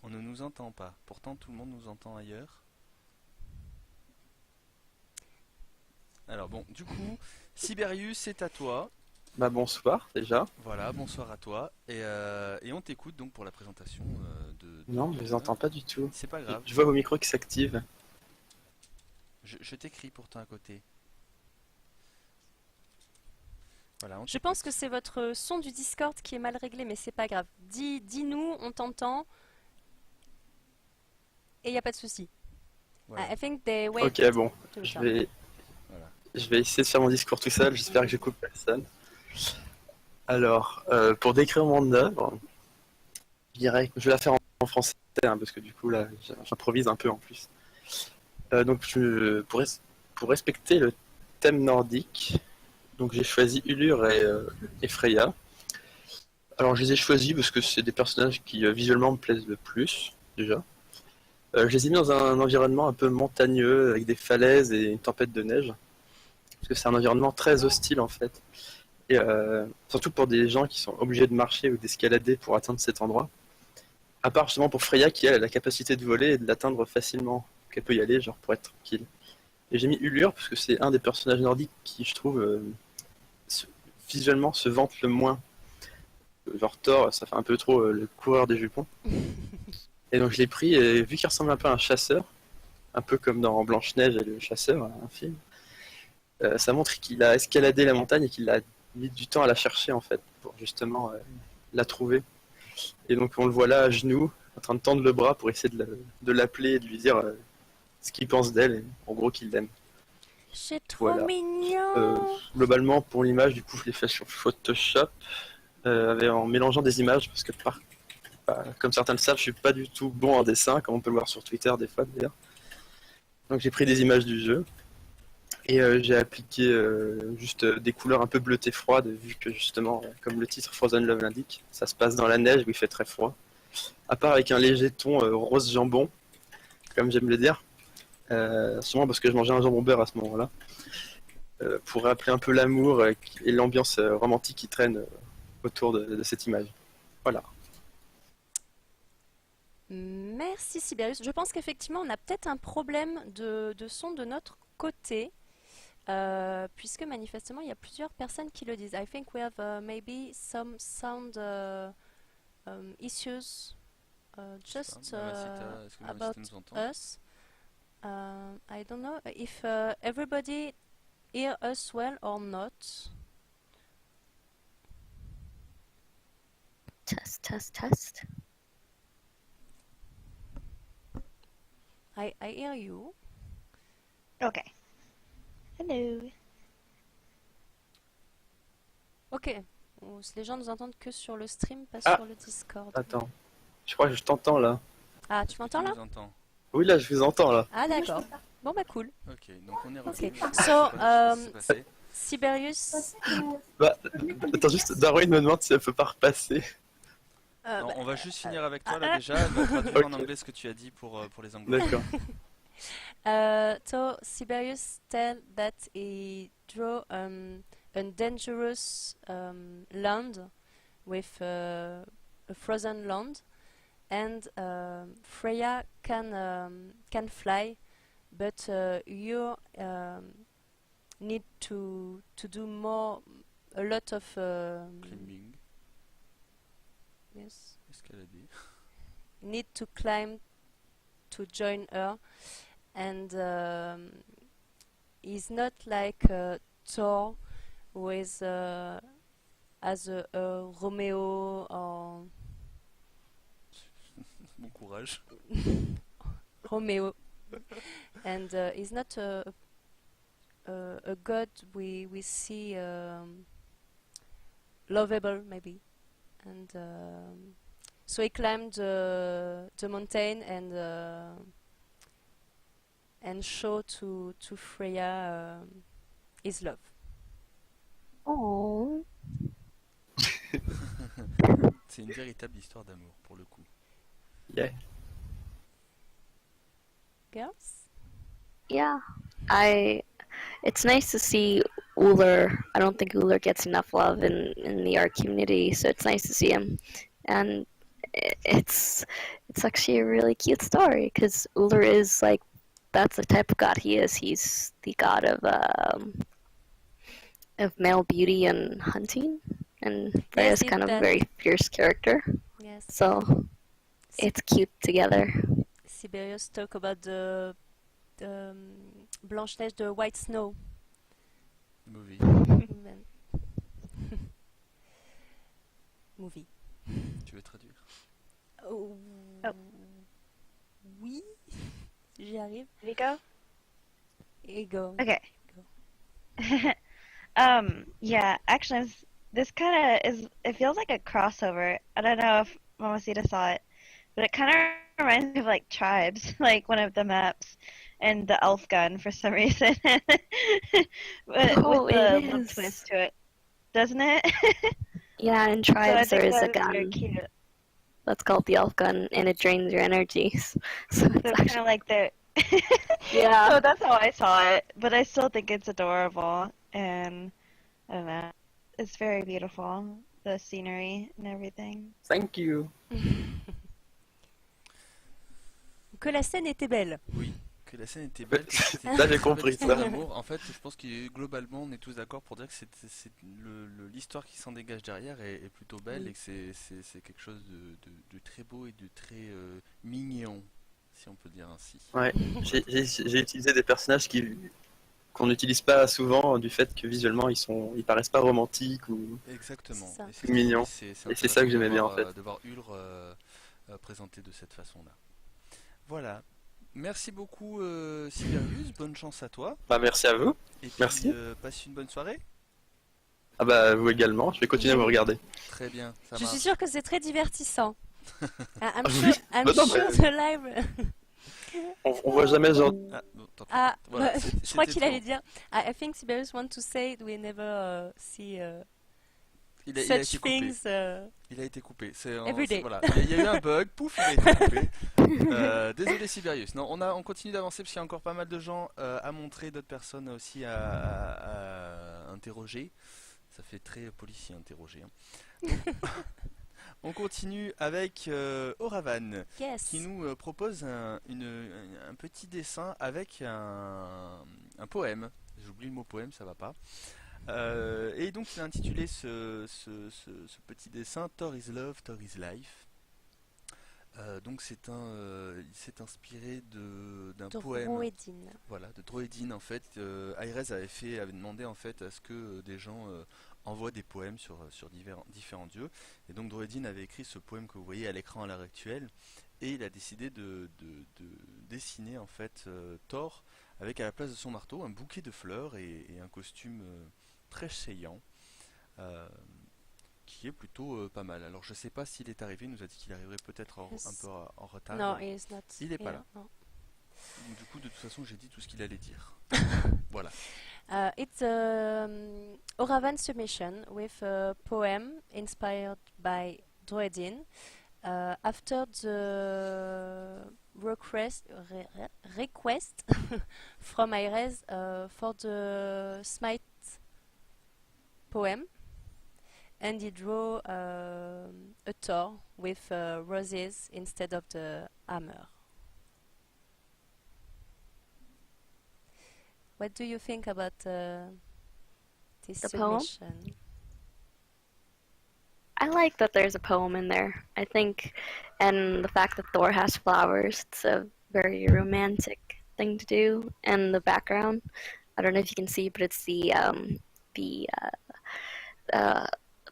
S1: On ne nous entend pas. Pourtant, tout le monde nous entend ailleurs. Alors bon, du coup, Siberius, c'est à toi.
S7: Bah bonsoir déjà.
S1: Voilà, bonsoir à toi. Et on t'écoute donc pour la présentation de...
S7: Non, je
S1: de-
S7: vous entends pas du tout.
S1: C'est pas grave.
S7: Je vois vos micros qui s'activent.
S1: Je t'écris pourtant à côté. Voilà,
S2: Je pense que c'est votre son du Discord qui est mal réglé, mais c'est pas grave. Dis-nous, on t'entend. Et il n'y a pas de souci.
S1: voilà.
S2: I think they wait.
S7: Ok, bon,
S2: to
S7: je
S2: return.
S7: vais...
S1: Voilà.
S7: je vais essayer de faire mon discours tout seul, j'espère que je coupe personne. Alors, pour décrire mon œuvre, je dirais que je vais la faire en français, hein, parce que du coup là, j'improvise un peu en plus. Donc, pour respecter le thème nordique, donc j'ai choisi Ulur et Freya. Alors, je les ai choisis parce que c'est des personnages qui visuellement me plaisent le plus, déjà. Je les ai mis dans un environnement un peu montagneux, avec des falaises et une tempête de neige. Parce que c'est un environnement très hostile en fait. Et surtout pour des gens qui sont obligés de marcher ou d'escalader pour atteindre cet endroit. À part justement pour Freya qui elle, a la capacité de voler et de l'atteindre facilement. Donc elle peut y aller genre pour être tranquille. Et j'ai mis Ulur parce que c'est un des personnages nordiques qui je trouve visuellement se vante le moins. Genre Thor, ça fait un peu trop le coureur des jupons. Et donc je l'ai pris et vu qu'il ressemble un peu à un chasseur, un peu comme dans Blanche-Neige et le chasseur, un film, ça montre qu'il a escaladé la montagne et qu'il a mis du temps à la chercher en fait, pour justement la trouver. Et donc on le voit là à genoux, en train de tendre le bras pour essayer de l'appeler et de lui dire ce qu'il pense d'elle, et en gros qu'il l'aime.
S2: C'est trop
S7: Voilà.
S2: mignon.
S7: Globalement pour l'image, du coup je l'ai fait sur Photoshop, en mélangeant des images, parce que comme certains le savent, je suis pas du tout bon en dessin, comme on peut le voir sur Twitter des fois d'ailleurs. Donc j'ai pris des images du jeu et j'ai appliqué juste des couleurs un peu bleutées froides, vu que justement, comme le titre Frozen Love l'indique, ça se passe dans la neige où il fait très froid. À part avec un léger ton rose jambon, comme j'aime le dire, sûrement parce que je mangeais un jambon beurre à ce moment-là, pour rappeler un peu l'amour et l'ambiance romantique qui traîne autour de cette image. Voilà.
S2: Merci Siberius. Je pense qu'effectivement, on a peut-être un problème de son de notre côté, puisque manifestement, il y a plusieurs personnes qui le disent. I think we have maybe some sound issues just
S1: Est-ce que Marie
S2: about
S1: nous entend?
S2: us. I don't know if everybody hear us well or not.
S3: Test, test, test.
S2: I hear you.
S4: Okay. Hello.
S2: Ok, Les gens nous entendent que sur le stream, pas
S7: Ah.
S2: sur le Discord.
S7: Attends, je crois que je t'entends là.
S2: Ah, tu m'entends là?
S1: nous entends.
S7: Oui, là, je vous entends là.
S2: Ah, d'accord. Bon, bah cool.
S1: Ok, donc on est
S2: Ok.
S1: revenu.
S2: So,
S1: Qu'est-ce qui s'est passé
S2: Siberius.
S7: Bah, attends, juste, Darwin me demande si elle peut pas repasser.
S1: Non,
S2: Bah,
S1: on va juste finir avec toi là déjà. Elle va traduire en
S7: Ok.
S1: anglais ce que tu as dit pour les anglais.
S7: D'accord.
S2: So Siberius tell that he draw a dangerous land with a frozen land, and Freya can fly, but you need to do a lot of
S1: Climbing,
S2: yes,
S1: escalader.
S2: need to climb to join her, and he's not like Thor, who is as a Romeo or
S1: Bon courage.
S2: Romeo, and he's not a god we see lovable maybe, and so he climbed the mountain and show to Freya his love.
S3: Oh.
S1: C'est une véritable histoire d'amour pour le coup.
S7: Yeah.
S2: Girls?
S3: Yeah. It's nice to see Uller. I don't think Uller gets enough love in the art community, so it's nice to see him. And it's actually a really cute story because Uller is like, that's the type of god he is. He's the god of male beauty and hunting, and Freya's
S2: Yes,
S3: kind of a
S2: that-
S3: very fierce character.
S2: Yes.
S3: So it's cute together.
S2: Siberius talk about the Blanche-Neige, the White Snow.
S1: Movie.
S2: Movie.
S1: Tu veux traduire?
S2: Oh.
S4: Oh.
S2: Oui, j'y arrive.
S4: Did he go?
S2: Et go.
S4: Okay. Yeah, actually, this kind of is, it feels like a crossover. I don't know if Mamacita saw it, but it kind of reminds me of like Tribes, like one of the maps, and the elf gun for some reason. But
S3: Oh,
S4: with the
S3: it
S4: little
S3: is.
S4: twist to it, doesn't it?
S3: Yeah, in
S4: So I
S3: tribes there
S4: think
S3: is a
S4: that's very
S3: gun
S4: cute.
S3: that's called the elf gun, and it drains your energies. So
S4: So
S3: it's
S4: it's kind
S3: actually
S4: of like the.
S3: Yeah.
S4: So that's how I saw it, but I still think it's adorable, and I don't know, it's very beautiful, the scenery and everything.
S7: Thank you.
S2: Que la scène était belle.
S1: Oui, que la scène était belle. que c'était
S7: Là, j'ai
S1: une
S7: compris
S1: belle histoire
S7: ça.
S1: d'amour. En fait, je pense que globalement, on est tous d'accord pour dire que l'histoire qui s'en dégage derrière est plutôt belle
S2: Oui.
S1: et que c'est quelque chose de très beau et de très mignon, si on peut dire ainsi.
S7: Ouais, j'ai utilisé des personnages qu'on n'utilise pas souvent du fait que visuellement ils paraissent pas romantiques ou.
S1: Exactement.
S2: C'est ça.
S1: Et c'est
S7: Mignon.
S1: c'est
S7: Et c'est
S1: intéressant
S7: ça que j'aimais
S1: de
S7: bien,
S1: voir,
S7: en fait.
S1: de voir Ulr présenté de cette façon-là. Voilà. Merci beaucoup Siberius, bonne chance à toi.
S7: Bah merci à vous.
S1: Et puis,
S7: Merci.
S1: passe une bonne soirée.
S7: Ah bah vous également. Je vais continuer à vous regarder.
S1: Très bien, ça
S2: Je
S1: marche.
S2: suis sûre que c'est très divertissant. I'm
S7: Ah
S2: sure,
S7: oui.
S2: I'm
S7: Bah non,
S2: sure
S7: mais-
S2: the live.
S7: On voit jamais genre.
S1: Ah, non, tant pis.
S2: Ah,
S1: Voilà,
S2: je crois
S1: c'était
S2: qu'il
S1: tout.
S2: allait dire. I think Siberius want to say we never see
S1: Il a
S2: such
S1: été coupé.
S2: things.
S1: Il a été coupé.
S2: Every day.
S1: Voilà. Il y a eu un bug, pouf, il a été coupé. Désolé Siberius. Non, on continue d'avancer parce qu'il y a encore pas mal de gens à montrer, d'autres personnes aussi à interroger. Ça fait très policier interroger. Hein. On continue avec Oravan
S2: Yes.
S1: qui nous propose un petit dessin avec un poème. J'oublie le mot poème, ça va pas. Et donc il a intitulé ce petit dessin Thor is Love, Thor is Life. Donc il s'est inspiré d'un poème.
S2: Droedine.
S1: Voilà, de Droedine en fait. Aires avait demandé en fait à ce que des gens envoient des poèmes sur différents dieux. Et donc Droedine avait écrit ce poème que vous voyez à l'écran à l'heure actuelle. Et il a décidé de dessiner en fait Thor avec à la place de son marteau un bouquet de fleurs et un costume très saillant. qui est plutôt pas mal. Alors je sais pas s'il est arrivé, il nous a dit qu'il arriverait peut-être un peu en retard.
S2: No, he's not.
S1: Il est pas
S2: here,
S1: là.
S2: no.
S1: Donc, du coup, de toute façon, j'ai dit tout ce qu'il allait dire. Voilà.
S2: It's Oravan submission with a poem inspired by Dredin. After the request from Aires for the Smite poem, and he drew a Thor with roses instead of the hammer. What do you think about this
S3: The poem?
S2: submission?
S3: I like that there's a poem in there. I think, and the fact that Thor has flowers, it's a very romantic thing to do. And the background, I don't know if you can see, but it's the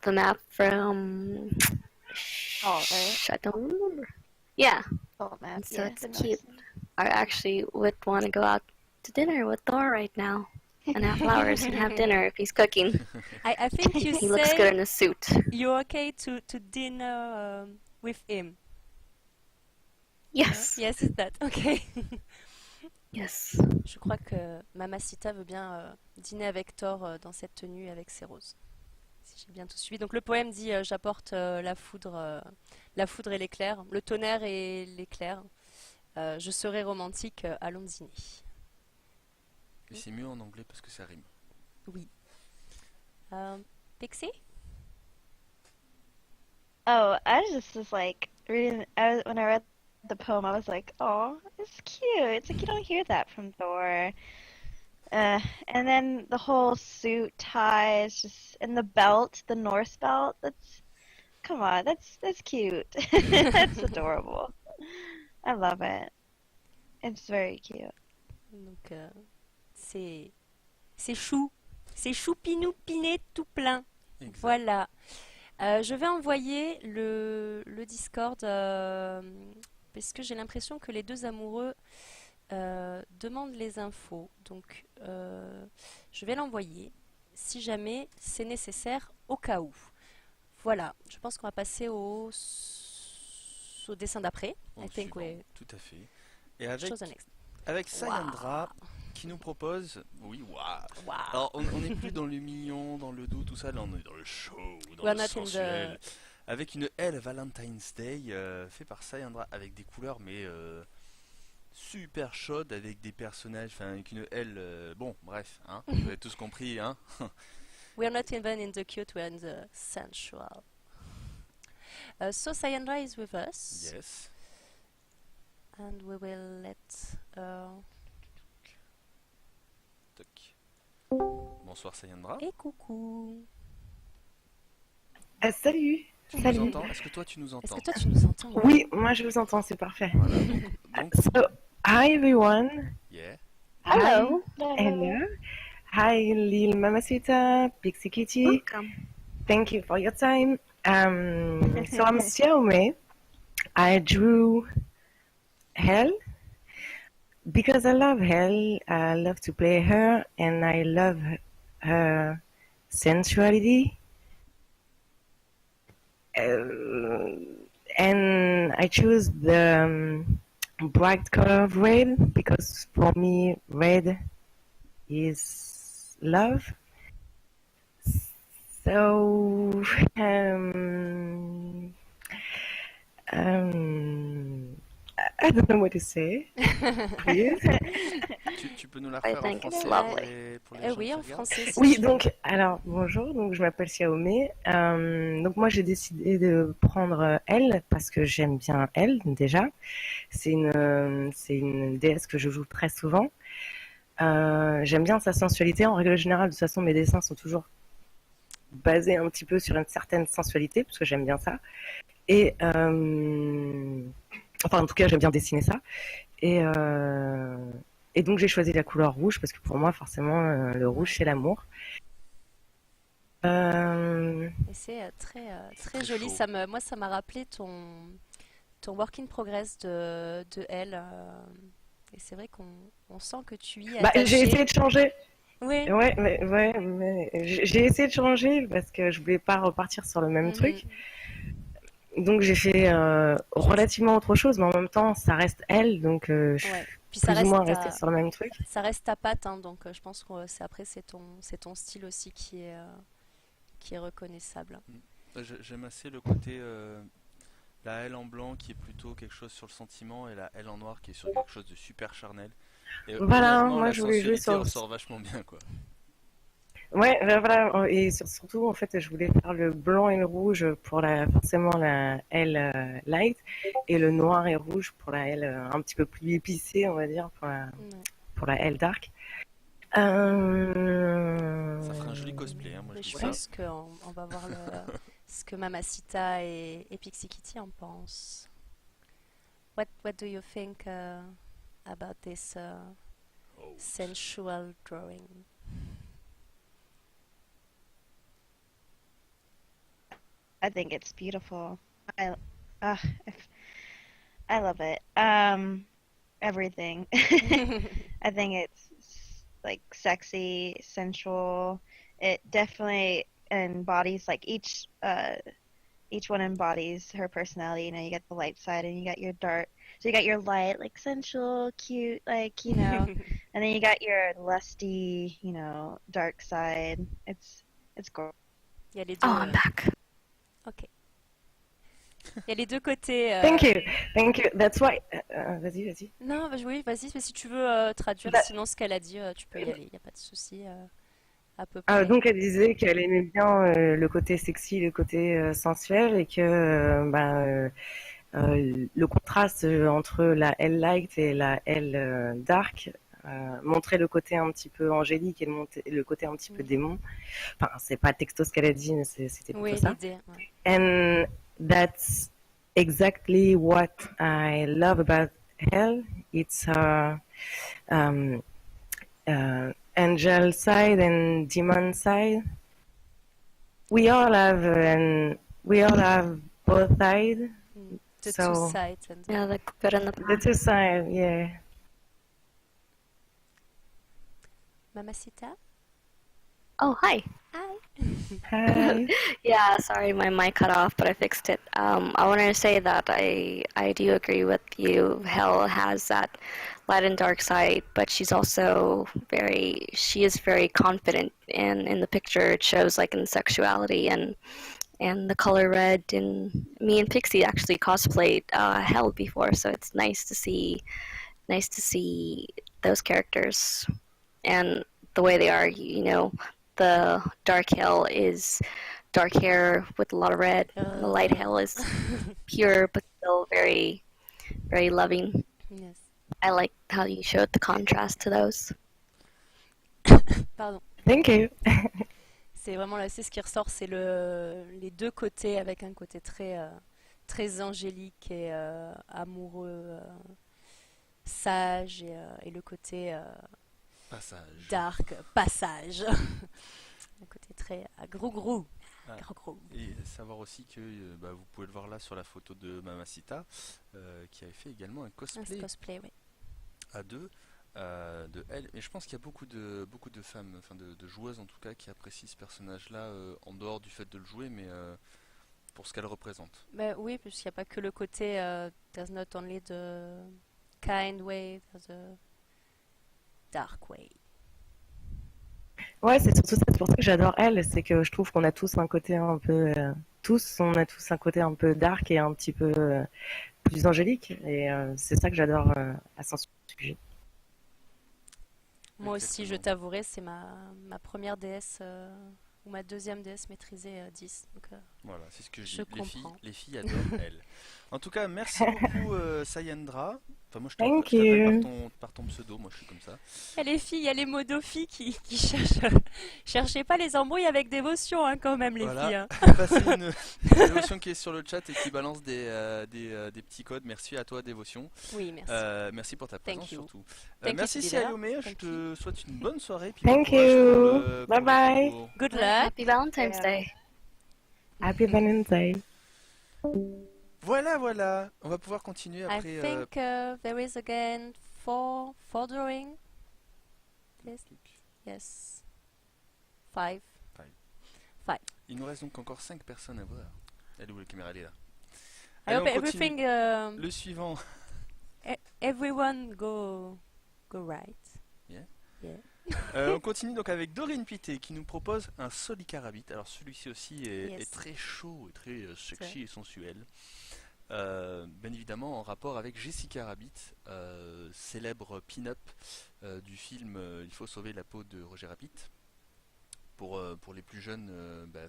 S3: map from.
S4: Oh, right.
S3: I don't remember. Yeah,
S4: Oh, man.
S3: so
S4: Yeah,
S3: it's
S4: the
S3: cute.
S4: Norse.
S3: I actually would want to go out to dinner with Thor right now and have flowers and have dinner if he's cooking.
S2: I think you
S3: He looks good in
S2: say
S3: a suit.
S2: you're okay to dinner with him.
S3: Yes.
S2: Yes, is that okay?
S3: Yes.
S2: Je crois que Mamacita veut bien dîner avec Thor dans cette tenue avec ses roses. Si j'ai bien tout suivi. Donc le poème dit j'apporte la foudre et l'éclair, le tonnerre et l'éclair. Je serai romantique, allons dîner.
S1: Et c'est mieux en anglais parce que ça rime.
S2: Oui. Pixie?
S4: Oh, I just was like reading. When I read the poem, I was like, "Oh, it's cute." It's like you don't hear that from Thor. And then the whole suit ties, just and the belt, the Norse belt. Come on, that's cute. That's adorable. I love it. It's very cute.
S2: Donc c'est chou. C'est choupinou piné tout plein.
S1: Exact.
S2: Voilà. Je vais envoyer le Discord parce que j'ai l'impression que les deux amoureux demandent les infos. Donc je vais l'envoyer si jamais c'est nécessaire au cas où. Voilà. Je pense qu'on va passer au dessin d'après.
S1: Au
S2: I think
S1: suivant,
S2: we
S1: tout à fait. Et avec,
S2: chose the next.
S1: avec Sayandra qui nous propose. Oui, waouh!
S2: Wow.
S1: Alors, on n'est plus dans le mignon, dans le doux, tout ça. Là, on est dans le chaud, dans
S2: We're
S1: le
S2: not in the-
S1: sensuel. Avec une L Valentine's Day fait par Sayandra avec des couleurs, mais super chaudes, avec des personnages, enfin, avec une L. Bon, bref, hein, vous avez tous compris, hein?
S2: We're not even in the cute, we're in the sensual. So Sayandra is with us,
S1: Yes.
S2: and we will let her...
S1: Toc. Bonsoir Sayandra.
S2: Et coucou.
S8: Salut.
S1: Tu nous
S8: Salut.
S1: entends? Est-ce que toi tu nous
S2: Est-ce
S1: entends?
S2: que toi tu nous entends?
S8: Oui, moi je vous entends, c'est parfait.
S1: Voilà. Donc,
S8: So, hi everyone.
S1: yeah.
S3: Hello.
S8: Hello. Hi, Lil Mamacita, Pixie Kitty.
S3: Welcome.
S8: Thank you for your time. So I'm Xiaomei. I drew Hell because I love Hell. I love to play her, and I love her sensuality. And I choose the bright color of red because for me red is love. So I don't know what to say. Please.
S1: Tu peux nous la
S3: I
S1: refaire en
S3: think it's
S1: français
S3: lovely.
S1: pour les gens
S2: Oui,
S1: qui
S2: en
S1: regardent?
S2: français. si
S8: Oui,
S2: tu
S8: donc, alors, bonjour, donc je m'appelle Xiaomei. Donc moi j'ai décidé de prendre Elle parce que j'aime bien Elle déjà. C'est une déesse que je joue très souvent. J'aime bien sa sensualité. En règle générale, de toute façon, mes dessins sont toujours basés un petit peu sur une certaine sensualité parce que j'aime bien ça. Et enfin, en tout cas, j'aime bien dessiner ça. Et donc j'ai choisi la couleur rouge parce que pour moi, forcément, le rouge c'est l'amour.
S2: Et c'est très
S1: Très
S2: joli.
S1: chaud.
S2: Moi, ça m'a rappelé ton work in progress de Elle. Et c'est vrai qu'on sent que tu y es
S8: Bah, j'ai
S2: attaché.
S8: essayé de changer.
S2: Oui.
S8: Ouais, mais j'ai essayé de changer parce que je voulais pas repartir sur le même truc. Donc j'ai fait relativement autre chose, mais en même temps, ça reste elle, donc je suis
S2: Ouais. Puis ça
S8: plus ou
S2: reste
S8: moins restée sur le même truc.
S2: ça reste ta patte, hein, donc je pense que c'est ton style aussi qui est reconnaissable.
S1: J'aime assez le côté la L en blanc qui est plutôt quelque chose sur le sentiment et la L en noir qui est sur quelque chose de super charnel. Et
S8: Voilà,
S1: honnêtement,
S8: moi
S1: la
S8: je voulais jouer
S1: sensualité
S8: sur...
S1: ressort vachement bien, quoi.
S8: Ouais, voilà, et surtout, en fait, je voulais faire le blanc et le rouge pour forcément la L light, et le noir et rouge pour la L un petit peu plus épicée, on va dire,
S2: Ouais.
S8: pour la L dark.
S1: Ça fera un joli cosplay, hein, moi
S2: Mais
S1: je
S2: je
S1: dis ça.
S2: pense qu'on va voir ce que Mamacita et Pixie Kitty en pensent. What do you think about this sensual drawing?
S4: I think it's beautiful. Uh, if, I love it. Everything. I think it's like sexy, sensual. It definitely embodies like each one embodies her personality. You know, you get the light side and you got your dark. So you got your light, like sensual, cute, like, you know, and then you got your lusty, you know, dark side. It's gorgeous.
S2: Il y a les
S3: Oh,
S2: deux.
S3: I'm back.
S2: Ok. Il y a les deux côtés.
S8: Thank you. That's why. Vas-y.
S2: Non, oui, vas-y, mais si tu veux traduire
S8: Bah-
S2: sinon ce qu'elle a dit, tu peux y aller, il n'y a pas de souci. À peu près.
S8: Donc elle disait qu'elle aimait bien le côté sexy, le côté sensuel, et que le contraste entre la L light et la L dark montrait le côté un petit peu angélique et le côté un petit peu démon. Enfin, c'est pas texto ce qu'elle a dit, mais c'était plutôt
S2: Oui,
S8: ça.
S2: l'idée. Ouais.
S8: And that's exactly what I love about Hell. It's her angel side and demon side. We all have both sides.
S2: The
S8: So-
S2: two sides. And
S3: Yeah, the good and the
S8: The
S3: bad.
S8: two sides, yeah.
S2: Mamacita?
S3: Oh, hi.
S2: Hi.
S8: Hi.
S3: Yeah, sorry, my mic cut off, but I fixed it. I wanted to say that I do agree with you. Hell has that light and dark side, but she is very confident, and in the picture it shows like in sexuality and the color red. And me and Pixie actually cosplayed Hell before, so it's nice to see those characters and the way they are. You know, the dark Hell is dark hair with a lot of red. The light Hell is pure but still very, very loving.
S2: Yes.
S3: I like how you showed the contrast to those.
S2: Pardon.
S8: Thank you.
S2: C'est vraiment là, c'est ce qui ressort, c'est les deux côtés avec un côté très angélique et amoureux, sage et le côté
S1: Passage.
S2: dark, passage. Un côté très gros.
S1: Ah.
S2: Gros.
S1: Et savoir aussi que vous pouvez le voir là sur la photo de Mamacita, qui avait fait également un
S2: Un
S1: cosplay
S2: cosplay, oui.
S1: à deux de elle. Et je pense qu'il y a beaucoup de femmes, enfin de joueuses en tout cas, qui apprécient ce personnage-là en dehors du fait de le jouer, mais pour ce qu'elle représente.
S2: Mais oui, puisqu'il n'y a pas que le côté there's not only the kind way, there's a dark way.
S8: Ouais, c'est surtout ça. C'est pour ça que j'adore elle. C'est que je trouve qu'on a tous un côté un peu, on a tous un côté un peu dark et un petit peu plus angélique. Et c'est ça que j'adore à son sujet.
S2: Moi aussi, je
S1: Exactement.
S2: t'avouerai, c'est ma première DS ou ma deuxième DS maîtrisée 10. Donc,
S1: Voilà, c'est ce que je
S2: Je
S1: dis.
S2: comprends.
S1: Les filles adorent elle. En tout cas, merci beaucoup Sayendra. Enfin, moi je
S8: Thank
S1: t'appelle
S8: you.
S1: par ton pseudo, moi je suis comme ça.
S2: il y a les filles, il y a les modophiles qui cherchez pas les embrouilles avec dévotion, hein, quand même, les
S1: Voilà.
S2: filles. Hein.
S1: Passer une Dévotion qui est sur le chat et qui balance des petits codes. Merci à toi Dévotion.
S2: Oui, merci.
S1: Merci pour ta présence
S2: you.
S1: surtout.
S2: Thank you
S1: Merci
S2: to be there.
S1: Siayome, je
S2: Thank
S1: te souhaite une bonne soirée. Puis
S8: Thank
S1: bon courage
S8: you.
S1: pour le
S8: Bye bye.
S1: concours.
S2: Good luck.
S3: Happy Valentine's Day.
S8: Happy Valentine's Day.
S1: Voilà. On va pouvoir continuer
S2: I
S1: après.
S2: think there is again four drawing. Yes. Yes. 5.
S1: Il nous reste donc encore 5 personnes à voir. Elle est où la caméra? Elle est là.
S2: I
S1: Allez,
S2: hope
S1: on continue.
S2: everything,
S1: Le suivant.
S2: everyone go right.
S1: On continue donc avec Dorine Pité qui nous propose un Solika Rabbit. Alors celui-ci aussi est
S2: Yes.
S1: très chaud et très sexy et sensuel. Bien évidemment en rapport avec Jessica Rabbit, célèbre pin-up du film Il faut sauver la peau de Roger Rabbit. Pour les plus jeunes,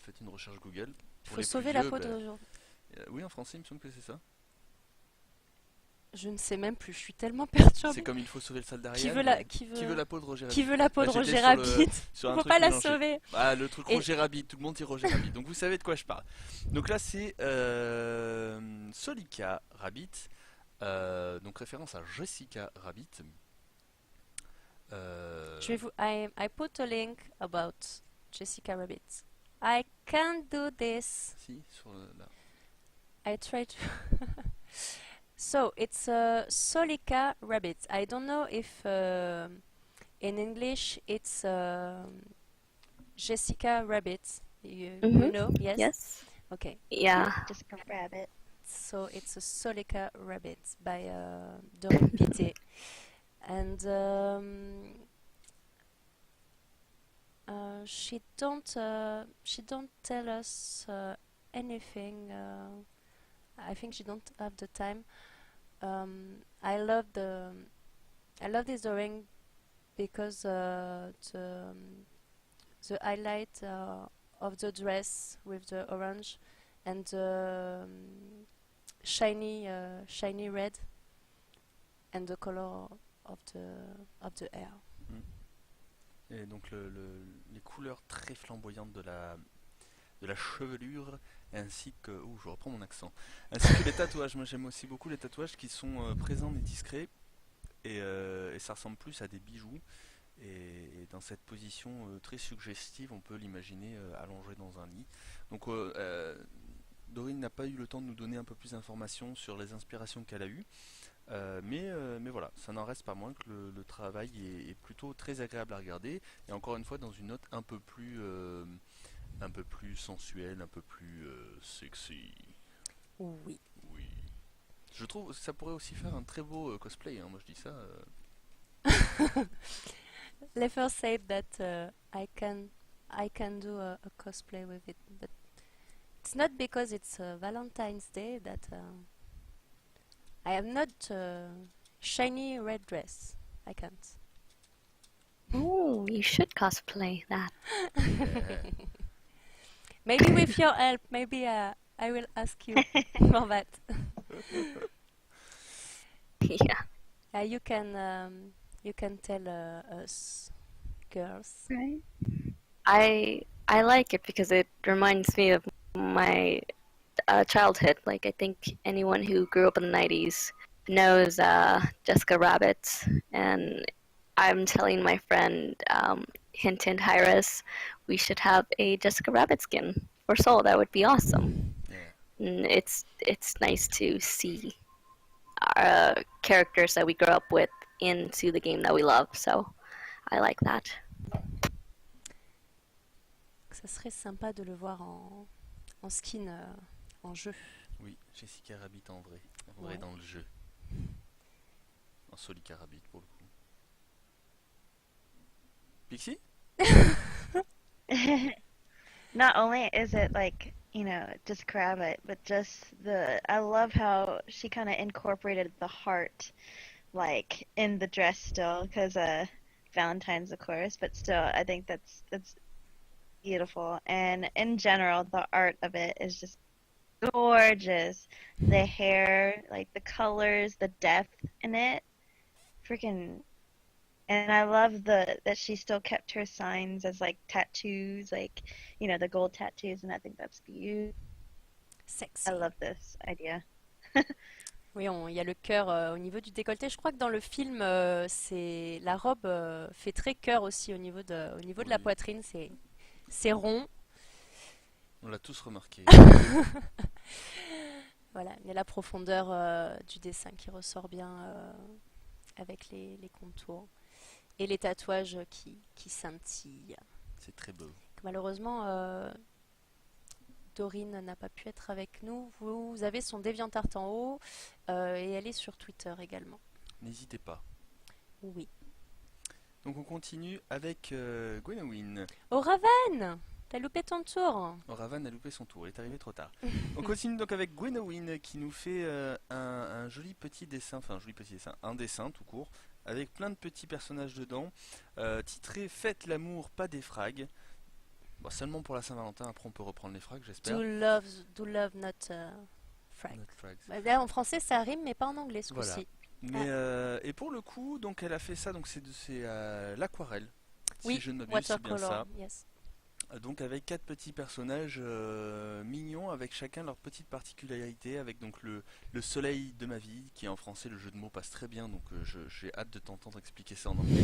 S1: faites une recherche Google.
S2: Il
S1: Pour
S2: faut
S1: les
S2: sauver
S1: plus
S2: la
S1: vieux,
S2: peau de...
S1: oui, en français, il me semble que c'est ça.
S2: Je ne sais même plus, je suis tellement
S1: C'est
S2: perturbée.
S1: comme Il faut sauver le soldat
S2: Qui
S1: Ryan.
S2: veut la,
S1: mais
S2: qui
S1: veut
S2: veut,
S1: la peau de Roger Rabbit?
S2: qui veut la peau de
S1: Là, j'étais
S2: Roger
S1: sur le-
S2: Rabbit?
S1: sur
S2: Il
S1: un
S2: faut
S1: truc
S2: pas la
S1: mélangé.
S2: sauver.
S1: Ah, le truc
S2: Et-
S1: Roger Rabbit, tout le monde dit Roger Rabbit, donc vous savez de quoi je parle. Donc là c'est Solika Rabbit, donc référence à Jessica Rabbit.
S2: Je vais vous... I put a link about Jessica Rabbit. I can't do this.
S1: Si, sur là.
S2: I tried to... So, it's Solika Rabbit. I don't know if in English it's Jessica Rabbit. You
S3: Mhm.
S2: know? Yes?
S3: Yes.
S2: Okay.
S3: Yeah.
S4: Just a rabbit.
S2: So, it's a Solika Rabbit by Dorine Pité. And she don't tell us anything. I think she don't have the time. I love this drawing because the highlight of the dress with the orange and the shiny red and the color of the hair.
S1: Et donc les couleurs très flamboyantes de la chevelure ainsi que... Ouh, je reprends mon accent. Ainsi que les tatouages. Moi j'aime aussi beaucoup les tatouages qui sont présents mais discrets et ça ressemble plus à des bijoux et dans cette position très suggestive on peut l'imaginer allongé dans un lit. Donc Dorine n'a pas eu le temps de nous donner un peu plus d'informations sur les inspirations qu'elle a eues. Mais voilà, ça n'en reste pas moins que le travail est plutôt très agréable à regarder et encore une fois dans une note un peu plus sensuelle, un peu plus sexy.
S2: Oui.
S1: Oui. Je trouve que ça pourrait aussi faire un très beau cosplay, hein. Moi je dis ça.
S2: Let first say that I can do a cosplay with it, but it's not because it's Valentine's Day that I have not shiny red dress. I can't.
S3: Oh, you should cosplay that.
S1: Yeah.
S2: Maybe with your help, maybe I will ask you for that.
S3: Yeah.
S2: You can tell us, girls.
S3: Right. I like it because it reminds me of my childhood. Like I think anyone who grew up in the 90s knows Jessica Rabbit, and I'm telling my friend Hint Hint Hyras we should have a Jessica Rabbit skin for Soul. That would be awesome.
S1: Yeah.
S3: And it's nice to see characters that we grew up with into the game that we love. So I like that.
S2: Ça serait sympa de le voir en skin, en jeu.
S1: Oui, Jessica Rabbit en vrai
S2: Ouais.
S1: dans le jeu. En Solika Rabbit pour le coup. Pixie?
S4: Not only is it like, just rabbit, but just I love how she kind of incorporated the heart, like, in the dress still, because Valentine's, of course, but still, I think that's beautiful. And in general, the art of it is just gorgeous. The hair, like the colors, the depth in it, freaking. And I love that she still kept her signs as like tattoos, like, the gold tattoos, and I think that's beautiful.
S2: Sexy.
S4: I love this idea.
S2: Oui, il y a le cœur au niveau du décolleté. Je crois que dans le film, c'est la robe fait très cœur aussi au niveau de la
S1: Oui.
S2: poitrine. C'est rond.
S1: On l'a tous remarqué.
S2: Voilà, il y a la profondeur du dessin qui ressort bien avec les contours. et les tatouages qui scintillent.
S1: C'est très beau.
S2: Malheureusement, Dorine n'a pas pu être avec nous. Vous avez son DeviantArt en haut et elle est sur Twitter également.
S1: N'hésitez pas.
S2: Oui.
S1: Donc on continue avec Gwenowyn.
S2: Oh Raven, t'as loupé ton tour.
S1: Ravan a loupé son tour, il est arrivé trop tard. On continue donc avec Gwenowyn qui nous fait un joli petit dessin, enfin un joli petit dessin, un dessin tout court, avec plein de petits personnages dedans, titré Faites l'amour, pas des frags. Bon, seulement pour la Saint-Valentin, après on peut reprendre les frags, j'espère.
S2: Do love not frag.
S1: Not frags.
S2: Là, en français ça rime mais pas en anglais ce
S1: Voilà.
S2: coup-ci.
S1: Mais, et pour le coup, donc elle a fait ça, donc c'est l'aquarelle,
S2: Oui,
S1: si je ne m'abuse, c'est bien
S2: watercolor,
S1: ça.
S2: yes.
S1: Donc avec 4 petits personnages mignons, avec chacun leur petite particularité, avec donc le soleil de ma vie, qui en français le jeu de mots passe très bien, donc j'ai hâte de t'entendre expliquer ça en anglais.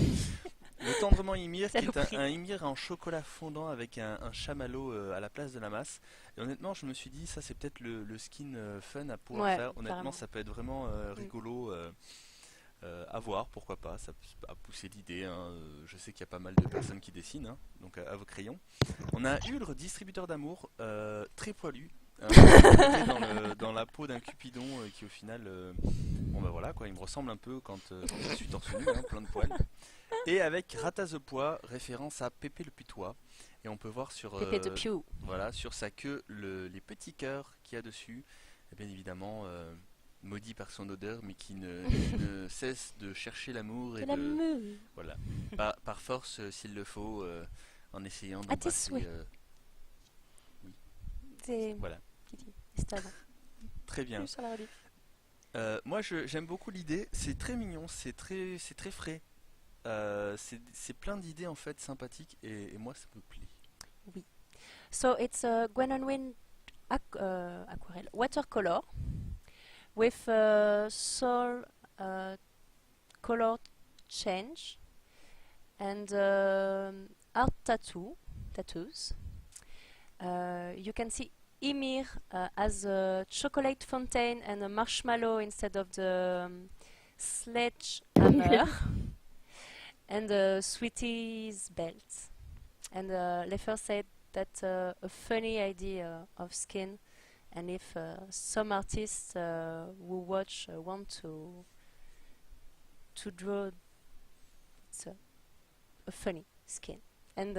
S1: Le tendrement Ymir, qui est un Ymir en chocolat fondant avec un chamallow à la place de la masse. Et honnêtement, je me suis dit, ça c'est peut-être le skin fun à pouvoir faire. Honnêtement,
S2: carrément.
S1: ça peut être vraiment rigolo. À voir, pourquoi pas, ça a poussé l'idée, hein. Je sais qu'il y a pas mal de personnes qui dessinent, hein, donc à vos crayons. On a Ulre, distributeur d'amour, très poilu, hein, dans la peau d'un cupidon qui au final, bon bah voilà quoi, il me ressemble un peu quand je suis torse nu, hein, plein de poils. Et avec Ratazepois, référence à Pépé le Putois, et on peut voir sur,
S2: Pépé de Pew.
S1: voilà, sur sa queue les petits cœurs qu'il y a dessus, et bien évidemment... maudit par son odeur, mais qui ne cesse de chercher l'amour et de, voilà, par force s'il le faut, en essayant d'embrasser. Oui.
S2: C'est
S1: voilà.
S2: C'est avant.
S1: Très bien.
S2: Sur la
S1: moi, j'aime beaucoup l'idée. C'est très mignon, c'est très frais. C'est plein d'idées en fait sympathiques et moi ça me plaît.
S2: Oui. So it's a Gwenowyn aquarelle watercolor. With soul color change and art tattoos. You can see Ymir as a chocolate fountain and a marshmallow instead of the sledgehammer, and Sweetie's belt. And Lefer said that a funny idea of skin. And if some artists who watch want to draw a funny skin, and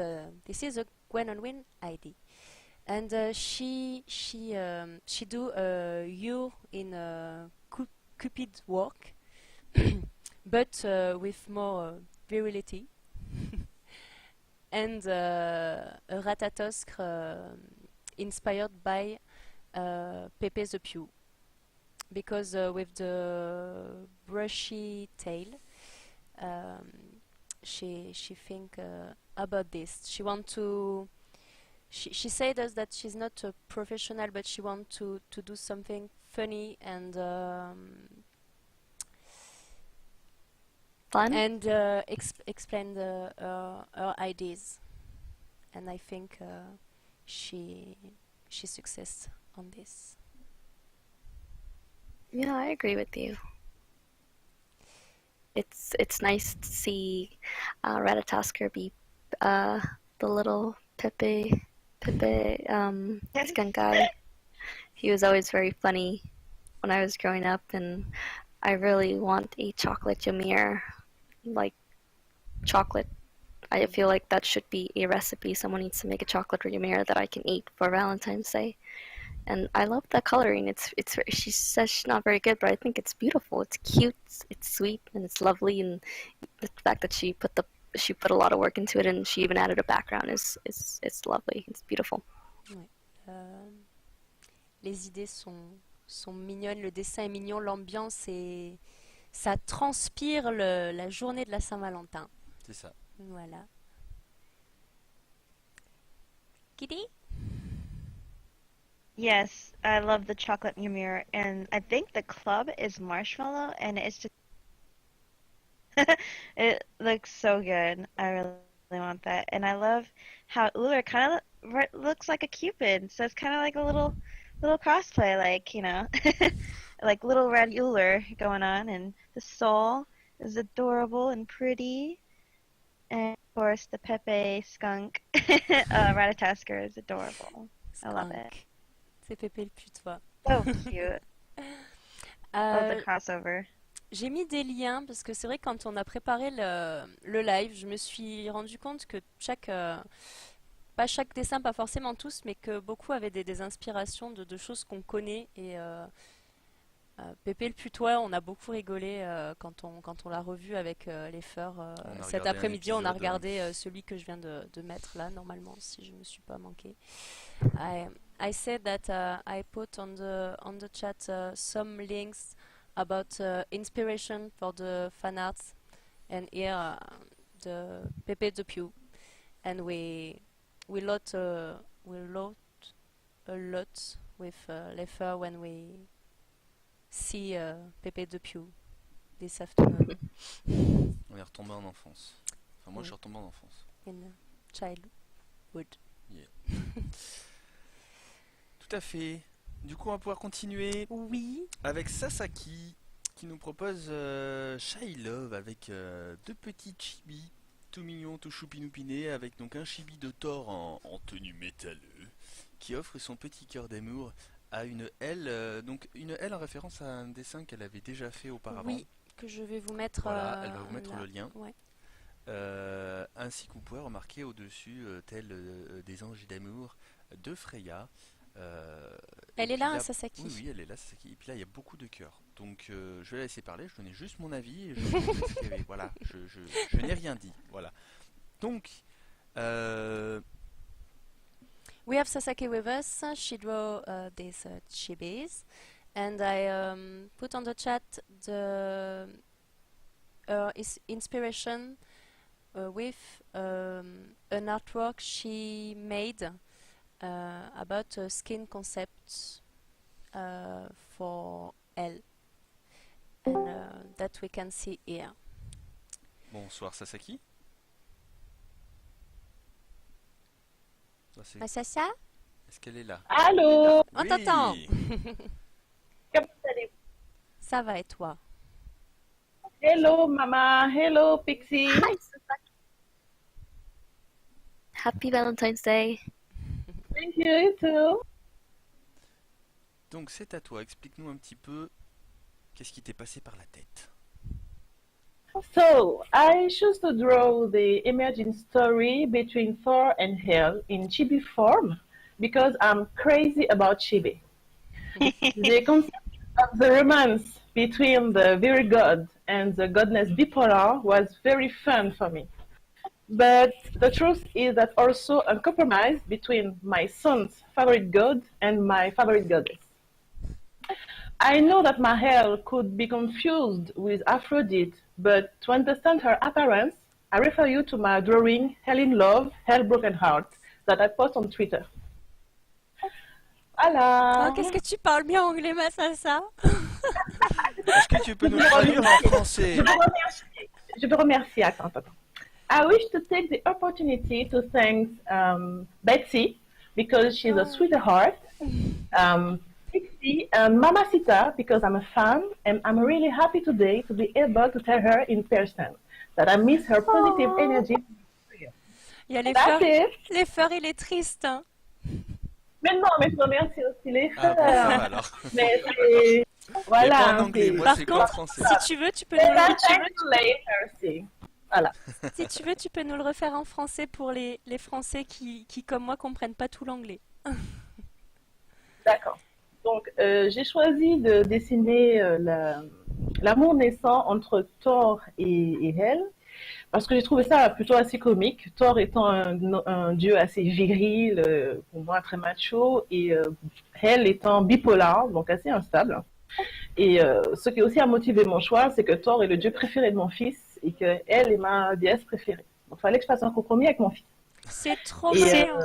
S2: this is a Gwenowyn idea, and she do you in Cupid work, but with more virility, and a Ratatoskr inspired by Pepe the Pew, because with the brushy tail, she think about this. She want to. She said us that she's not a professional, but she want to do something funny and
S3: Fun?
S2: and explain her ideas. And I think she success on this.
S3: Yeah, I agree with you. It's nice to see Ratatoskr be the little Pepe skunk guy. He was always very funny when I was growing up, and I really want a chocolate Ymir, like chocolate. I feel like that should be a recipe. Someone needs to make a chocolate Ymir that I can eat for Valentine's Day. And I love the coloring. She says she's not very good, but I think it's beautiful. It's cute, it's sweet, and it's lovely. And the fact that she put a lot of work into it, and she even added a background is lovely. It's beautiful.
S2: Ouais. Les idées sont mignonnes, le dessin est mignon, l'ambiance est... ça transpire la journée de la Saint-Valentin.
S1: C'est ça.
S2: Voilà. Kitty?
S4: Yes, I love the chocolate Ymir, and I think the club is marshmallow, and it's just it looks so good. I really want that, and I love how Uller kind of looks like a Cupid, so it's kind of like a little crossplay, like, you know, like little red Uller going on, and the soul is adorable and pretty, And of course, the Pepe skunk Ratatasker is adorable. I love it.
S2: Skunk. C'est Pépé le putois.
S4: So cute. Love the crossover.
S2: J'ai mis des liens parce que c'est vrai que quand on a préparé le live, je me suis rendu compte que pas chaque dessin, pas forcément tous, mais que beaucoup avaient des inspirations de choses qu'on connaît. Et Pépé le putois, on a beaucoup rigolé quand on l'a revu avec les Feurs.
S1: On a
S2: Cet
S1: regardé un
S2: après-midi, on a
S1: épisode,
S2: regardé celui que je viens de mettre là, normalement, si je ne me suis pas manqué. I said that I put on the chat some links about inspiration for the fan arts, and here the Pepe the Pew, and we lot a lot with Leffer when we see Pepe the Pew this afternoon
S1: On est retombé en enfance. Enfin, moi, je suis retombé en enfance.
S2: in childhood.
S1: Tout à fait. Du coup, on va pouvoir continuer
S2: Oui.
S1: avec Sasaki qui nous propose Shy Love avec deux petits chibis tout mignons, tout choupinoupiné, avec donc un chibi de Thor en tenue métalleux qui offre son petit cœur d'amour à une L, donc une L en référence à un dessin qu'elle avait déjà fait auparavant.
S2: Oui, que je vais vous mettre.
S1: Voilà, elle va vous mettre
S2: là.
S1: le lien.
S2: Ouais.
S1: Ainsi que vous pouvez remarquer au-dessus, tel des anges d'amour de Freya.
S2: Elle
S1: Et
S2: est
S1: puis
S2: là, Sasaki.
S1: Oui, elle est là, Sasaki. Et puis là, il y a beaucoup de cœurs. Donc, je vais la laisser parler. Je donnais juste mon avis. Et je racontais ce qu'il y avait. Voilà, je n'ai rien dit. Voilà. Donc,
S2: We have Sasaki with us. She drew these chibis, and I put on the chat the inspiration with an artwork she made about a skin concept for Elle, and that we can see here.
S1: bonsoir Sasaki. Ça, c'est-
S2: Sasha,
S1: Est-ce qu'elle est là?
S6: Allô,
S2: on
S1: Oui.
S2: t'entend.
S6: comment allez-vous?
S2: Ça va et toi?
S6: Hello, maman. Hello, Pixie.
S3: Hi, Sasaki. Happy Valentine's Day.
S6: Thank you, you too.
S1: Donc, c'est à toi. Explique-nous un petit peu qu'est-ce qui t'est passé par la tête.
S6: So, I choose to draw the emerging story between Thor and Hel in chibi form because I'm crazy about chibi. The concept of the romance between the very god and the goddess bipolar was very fun for me. But the truth is that also a compromise between my son's favorite god and my favorite goddess. I know that Mahel could be confused with Aphrodite, but to understand her appearance, I refer you to my drawing Hell in Love, Hell Broken Heart that I post on Twitter. Voilà.
S2: Oh, qu'est-ce que tu parles bien anglais, ma Sasa?
S1: Est-ce que tu peux nous traduire en français?
S6: Je vous remercie. Attends. I wish to take the opportunity to thank Betsy because she's a sweetheart, Pixie and Mamacita because I'm a fan, and I'm really happy today to be able to tell her in person that I miss her positive energy.
S2: Il y a les
S6: That's
S2: fleurs.
S6: it.
S2: Les fleurs, il est triste. Hein.
S6: Mais non, mais je remercie aussi les
S1: Ah,
S6: frères.
S1: bon, ça va alors.
S6: Mais c'est...
S1: Mais
S6: Voilà.
S1: pas en anglais,
S6: c'est-
S1: moi
S2: Par
S1: c'est
S2: contre,
S1: qu'en français.
S2: Si tu veux, tu peux
S6: C'est
S2: nous,
S6: la thank you later, see. Voilà.
S2: si tu veux, tu peux nous le refaire en français pour les Français qui, comme moi, comprennent pas tout l'anglais.
S6: D'accord. Donc, j'ai choisi de dessiner l'amour naissant entre Thor et Hel, parce que j'ai trouvé ça plutôt assez comique. Thor étant un dieu assez viril, pour moi très macho, et Hel étant bipolaire, donc assez instable. Et ce qui aussi a motivé mon choix, c'est que Thor est le dieu préféré de mon fils, et que Hel est ma déesse préférée. Donc, il fallait que je fasse un compromis avec mon fils.
S2: C'est trop
S6: Et,
S2: bien.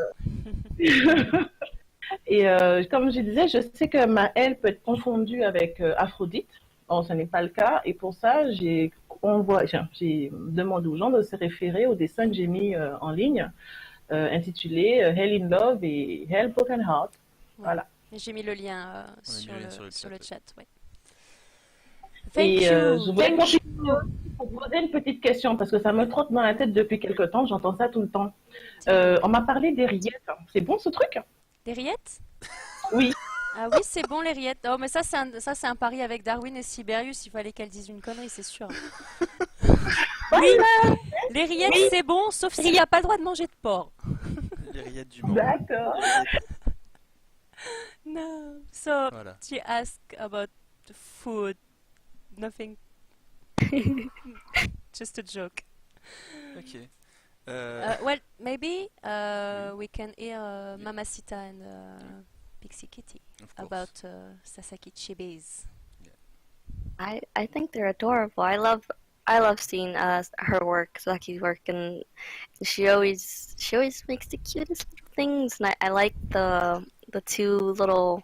S6: Et comme je disais, je sais que Maëlle peut être confondue avec Aphrodite. Or, ce n'est pas le cas. Et pour ça, j'ai demandé aux gens de se référer au dessin que j'ai mis en ligne, intitulé Hell in Love et Hell Broken Heart. Voilà.
S2: J'ai mis le lien
S1: On a mis le lien sur le
S2: sur le
S1: chat,
S2: chat. Ouais. Thank
S9: Et
S2: you.
S9: je voulais
S6: Thank
S9: continuer aussi pour poser une petite question parce que ça me trotte dans la tête depuis quelque temps, j'entends ça tout le temps. On m'a parlé des rillettes. C'est bon ce truc?
S2: Des rillettes?
S9: Oui.
S2: Ah oui, c'est bon les rillettes. Oh, mais ça c'est un pari avec Darwin et Siberius. Il fallait qu'elle dise une connerie, c'est sûr. Oui, les rillettes c'est bon, sauf s'il n'y a pas le droit de manger de porc.
S1: Les rillettes du Mans.
S9: D'accord.
S2: No. So
S1: Voilà.
S2: she asked about the food. Nothing. Just a joke.
S1: Ok.
S2: Well, maybe we can hear Mamacita and Pixie Kitty
S1: Of course.
S2: about Sasaki Chibis.
S3: I think they're adorable. I love seeing her work, Zaki's work, and she always makes the cutest little things. And I like the two little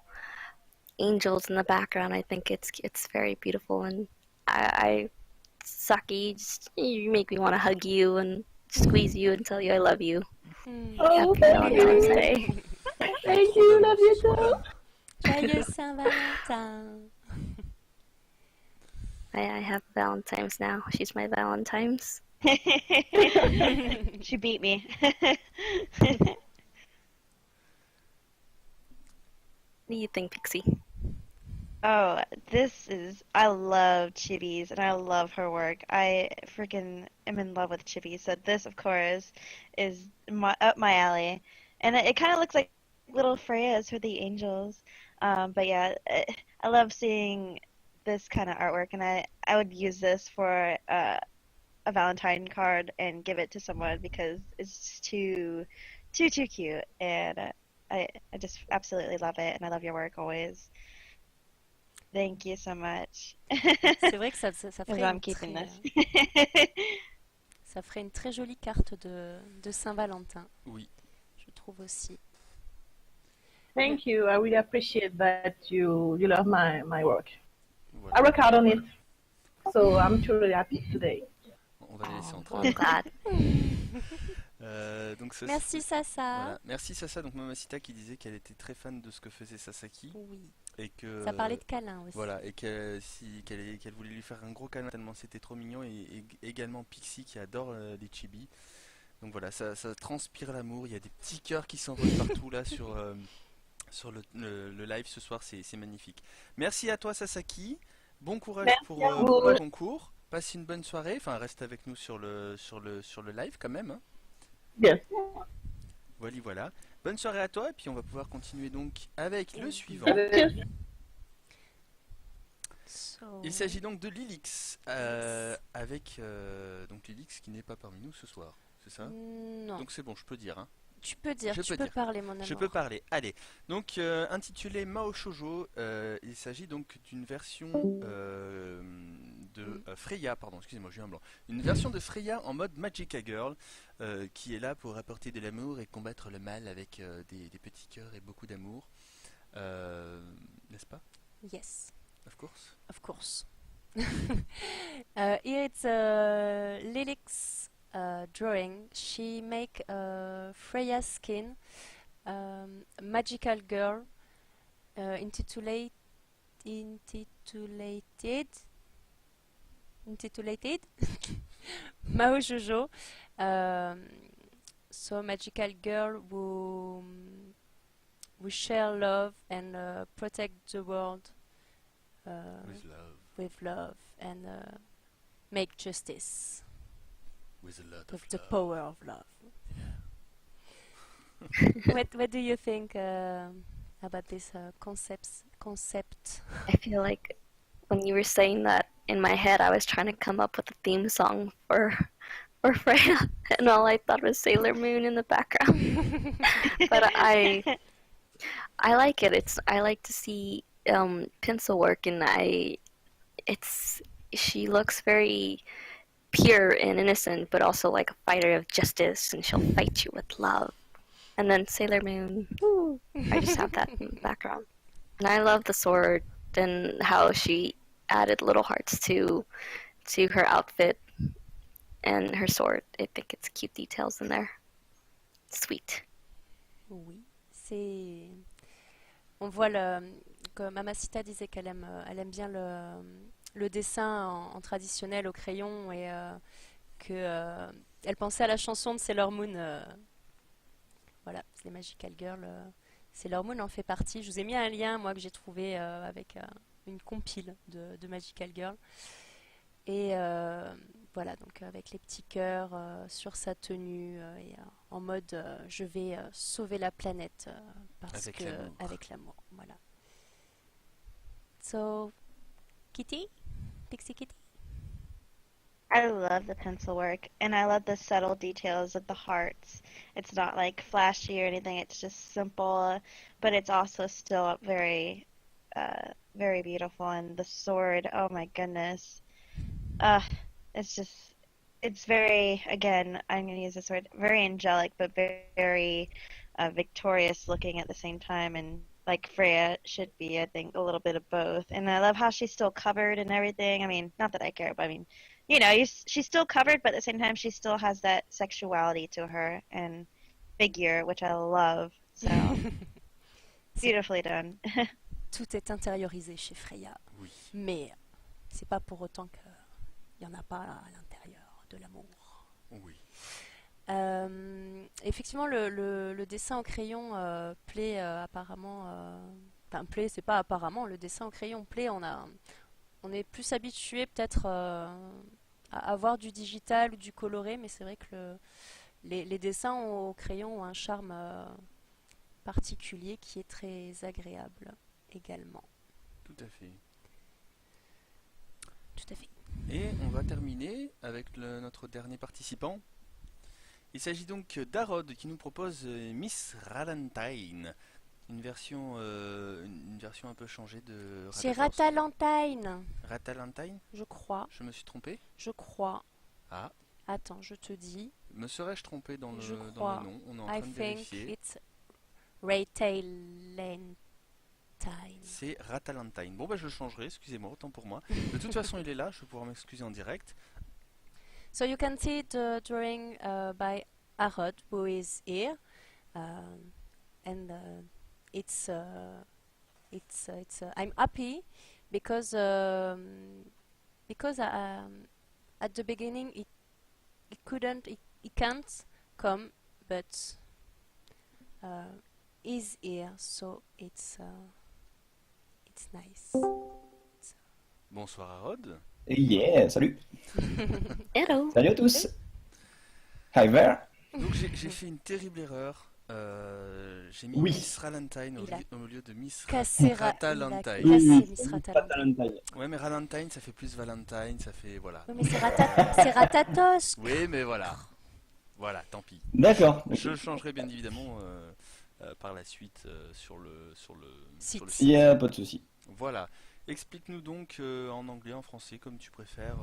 S3: angels in the background. I think it's very beautiful, and I Saki, you make me want to hug you and squeeze you and tell you I love you.
S9: Oh,
S3: Happy
S9: thank
S3: Valentine's
S9: you.
S3: Day.
S9: Thank you, love you too.
S2: Joyeux Saint-Valentin.
S3: I have Valentine's now. She's my Valentine's.
S4: She beat me.
S3: What do you think, Pixie?
S4: Oh, I love Chibis and I love her work. I freaking am in love with Chibis. So this, of course, is up my alley. And it kind of looks like little Freyas for the angels. But yeah, I love seeing this kind of artwork, and I would use this for a Valentine card and give it to someone because it's just too cute. And I just absolutely love it, and I love your work always. Thank you so much.
S2: C'est vrai que ça ferait
S4: I'm
S2: une
S4: keeping
S2: très,
S4: this.
S2: ça ferait une très jolie carte de Saint-Valentin,
S1: Oui.
S2: je trouve aussi.
S9: Thank you. I really appreciate that you love my work.
S1: Voilà.
S9: I work hard on it, so I'm truly happy today.
S1: On va les laisser en
S3: Oh, I'm glad.
S1: donc ça,
S2: Merci Sasa.
S1: voilà. Merci Sasa. Donc Mamacita qui disait qu'elle était très fan de ce que faisait Sasaki
S2: Oui.
S1: et que
S2: Ça parlait de câlin aussi.
S1: voilà, et qu'elle voulait lui faire un gros câlin tellement c'était trop mignon, et également Pixie qui adore les chibis. Donc voilà, ça transpire l'amour. Il y a des petits cœurs qui s'envolent partout là sur le live ce soir, c'est magnifique. Merci à toi Sasaki. Bon courage
S9: Merci
S1: pour
S9: à vous.
S1: le concours. Passe une bonne soirée. Enfin, reste avec nous sur le live quand même. Hein.
S9: Bien.
S1: Voilà. Bonne soirée à toi, et puis on va pouvoir continuer donc avec le suivant.
S2: So-
S1: Il s'agit donc de Lilix, avec donc Lilix qui n'est pas parmi nous ce soir, c'est ça?
S2: Non,
S1: Donc c'est bon, je peux dire. Hein.
S2: tu peux dire,
S1: je
S2: tu
S1: peux
S2: peux
S1: dire.
S2: parler mon amour.
S1: Je peux parler. Allez, donc intitulé Mao Shoujo, il s'agit donc d'une version de Freya, pardon, excusez-moi, j'ai eu un blanc. Une version de Freya en mode Magica Girl, qui est là pour apporter de l'amour et combattre le mal avec des petits cœurs et beaucoup d'amour. N'est-ce pas?
S2: Yes,
S1: Of course.
S2: of course. Here it's Lilix drawing. She make Freya's skin, magical girl, intitulated Mao Jojo. So magical girl who share love and protect the world
S1: With love,
S2: with love and make justice
S1: with a lot
S2: with
S1: of
S2: the
S1: love.
S2: power of love. What do you think about this concept?
S3: I feel like when you were saying that in my head, I was trying to come up with a theme song for Freya, and all I thought was Sailor Moon in the background. But I like it. I like to see pencil work, and she looks very pure and innocent, but also like a fighter of justice, and she'll fight you with love. And then Sailor Moon, woo, I just have that in the background. And I love the sword and how she added little hearts to her outfit and her sword. I think it's cute details in there. Sweet.
S2: Oui, on voit que Mamacita disait qu'elle aime bien le dessin en traditionnel au crayon et elle pensait à la chanson de Sailor Moon. Voilà, les Magical Girls. Sailor Moon en fait partie. Je vous ai mis un lien, moi, que j'ai trouvé avec une compile de Magical Girl. Et voilà, donc avec les petits cœurs sur sa tenue et en mode je vais sauver la planète parce
S1: Avec
S2: que
S1: l'amour.
S2: avec l'amour. Voilà. So, Kitty? Pixie Kitty?
S4: I love the pencil work, and I love the subtle details of the hearts. It's not like flashy or anything, it's just simple, but it's also still very, very beautiful. And the sword, oh my goodness. It's just, it's very, again, I'm going to use this word, very angelic, but very victorious looking at the same time. And like Freya should be, I think, a little bit of both. And I love how she's still covered and everything. I mean, not that I care, but I mean, you know, she's still covered, but at the same time, she still has that sexuality to her and figure, which I love. So, beautifully done.
S2: Tout est intériorisé chez Freya.
S1: Oui.
S2: Mais c'est pas pour autant qu'il n'y en a pas à l'intérieur de l'amour.
S1: Oui.
S2: Effectivement, le dessin au crayon plaît apparemment. Enfin, plaît, c'est pas apparemment. Le dessin au crayon plaît. On est plus habitué peut-être à avoir du digital ou du coloré, mais c'est vrai que les dessins au crayon ont un charme particulier qui est très agréable également.
S1: Tout à fait.
S2: Tout à fait.
S1: Et on va terminer avec notre dernier participant. Il s'agit donc d'Harod qui nous propose Miss Ralantine, une version un peu changée de
S2: C'est
S1: Ratatosk.
S2: Ratalantine,
S1: Ratalantine,
S2: je crois.
S1: je me suis trompé.
S2: Je crois.
S1: Ah,
S2: Attends, je te dis.
S1: me serais-je trompé dans
S2: Je
S1: le
S2: crois.
S1: nom? On est en
S2: I
S1: train de
S2: think
S1: vérifier.
S2: it's Ratalantine.
S1: C'est Ratalantine. Bon, bah je le changerai, excusez-moi, autant pour moi. De toute façon, il est là, je vais pouvoir m'excuser en direct.
S2: So you can see the drawing by Harod, who is here, and I'm happy because at the beginning he can't come, but is here, so it's nice.
S1: Bonsoir Harod.
S10: Yeah, salut.
S3: Hello.
S10: Salut à tous. Hi there.
S1: Donc j'ai fait une terrible erreur. J'ai mis
S10: Oui.
S1: Miss Ralantine
S2: Il a
S1: au lieu de Miss
S2: Cassé
S1: Ratalantine.
S2: cassé Miss Ratalantine.
S10: Valentine.
S1: Ouais, mais Ralantine, ça fait plus Valentine, ça fait voilà.
S2: Oui, mais c'est Ratatosk.
S1: Oui, mais voilà. Voilà, tant pis.
S10: D'accord.
S1: Je le changerai bien évidemment par la suite sur le
S2: Site.
S10: Il n'y a pas de souci.
S1: Voilà. Explique-nous donc en anglais, en français, comme tu préfères,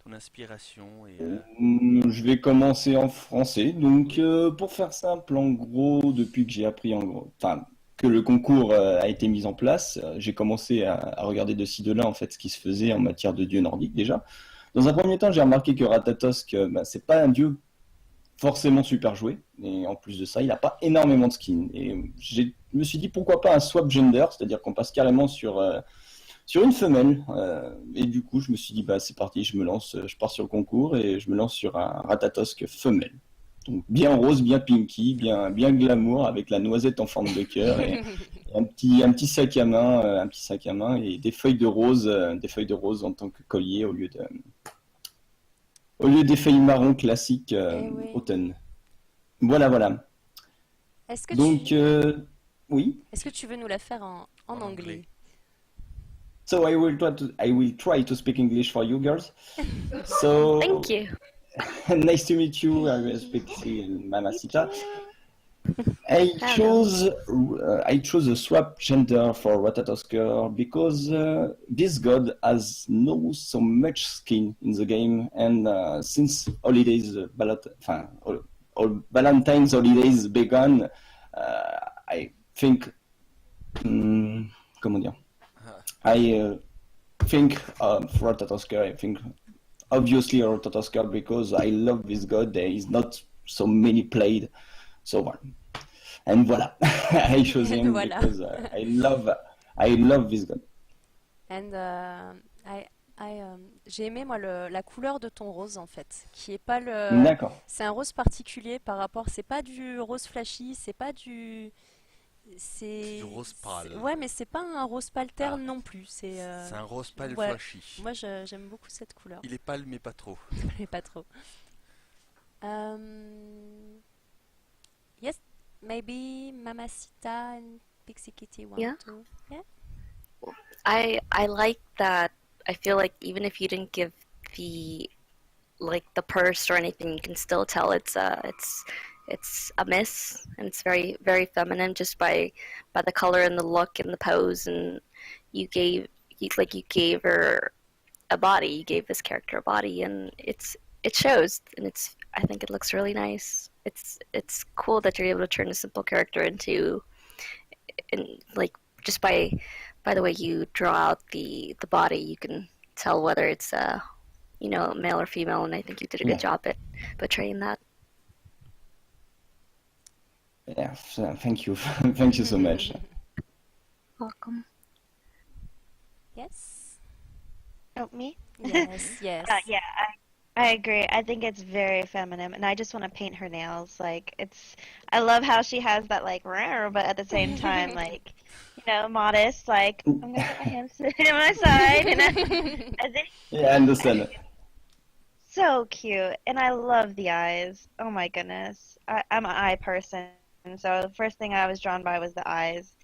S1: ton inspiration et
S10: Je vais commencer en français. Donc, pour faire simple, en gros, depuis que j'ai appris enfin, que le concours a été mis en place, j'ai commencé à regarder de ci de là en fait ce qui se faisait en matière de dieux nordiques déjà. Dans un premier temps, j'ai remarqué que Ratatosk, c'est pas un dieu forcément super joué, et en plus de ça, il n'a pas énormément de skins. Et je me suis dit pourquoi pas un swap gender, c'est-à-dire qu'on passe carrément sur une femelle. Et du coup, je me suis dit bah c'est parti, je me lance, je pars sur le concours et je me lance sur un Ratatosk femelle. Donc bien rose, bien pinky, bien glamour, avec la noisette en forme de cœur et un petit sac à main et des feuilles de rose en tant que collier au lieu des feuilles marron classiques
S2: oui.
S10: automne. Voilà.
S2: Est-ce que
S10: Donc oui.
S2: Est-ce que tu veux nous la faire en anglais?
S10: So I will try to speak English for you girls. So
S3: Thank you.
S10: nice to meet you. I will speak to Mamacita. I chose a swap gender for Ratatosker because this god has no so much skin in the game, and since holidays, Valentine's holidays began, I think, comment dire? I think of Ratatosker. I think obviously Ratatosker because I love this god. There is not so many played, so on. And voilà, I chose him
S2: Voilà.
S10: because I love this god.
S2: And J'ai aimé moi la couleur de ton rose en fait, qui est pas le.
S10: D'accord.
S2: C'est un rose particulier par rapport. C'est pas du rose flashy, c'est pas du.
S1: C'est du rose pâle.
S2: Ouais, mais c'est pas un rose pâle terne
S1: Ah.
S2: non plus. C'est
S1: un rose pâle
S2: ouais.
S1: flashy.
S2: Moi, j'aime beaucoup cette couleur.
S1: Il est pâle, mais pas trop.
S2: Mais pas trop. Yes, maybe Mamacita and Pixie Kitty want
S3: Yeah.
S2: to. Yeah.
S3: I like that. I feel like even if you didn't give the the purse or anything, you can still tell it's a miss, and it's very feminine just by the color and the look and the pose, and you gave her a body. You gave this character a body, and it shows, and I think it looks really nice. It's cool that you're able to turn a simple character into, and just by the way you draw out the body, you can tell whether it's male or female, and I think you did a good job at portraying that.
S10: Yeah, thank you. Thank you so much.
S3: Welcome.
S2: Yes.
S4: Oh, me?
S2: Yes. Yes.
S4: Yeah, I agree. I think it's very feminine, and I just want to paint her nails. I love how she has that rare, but at the same time, modest. I'm gonna get my hands to my side, and I think
S10: Yeah, I understand it.
S4: so cute, and I love the eyes. Oh my goodness, I'm an eye person, so the first thing I was drawn by was the eyes,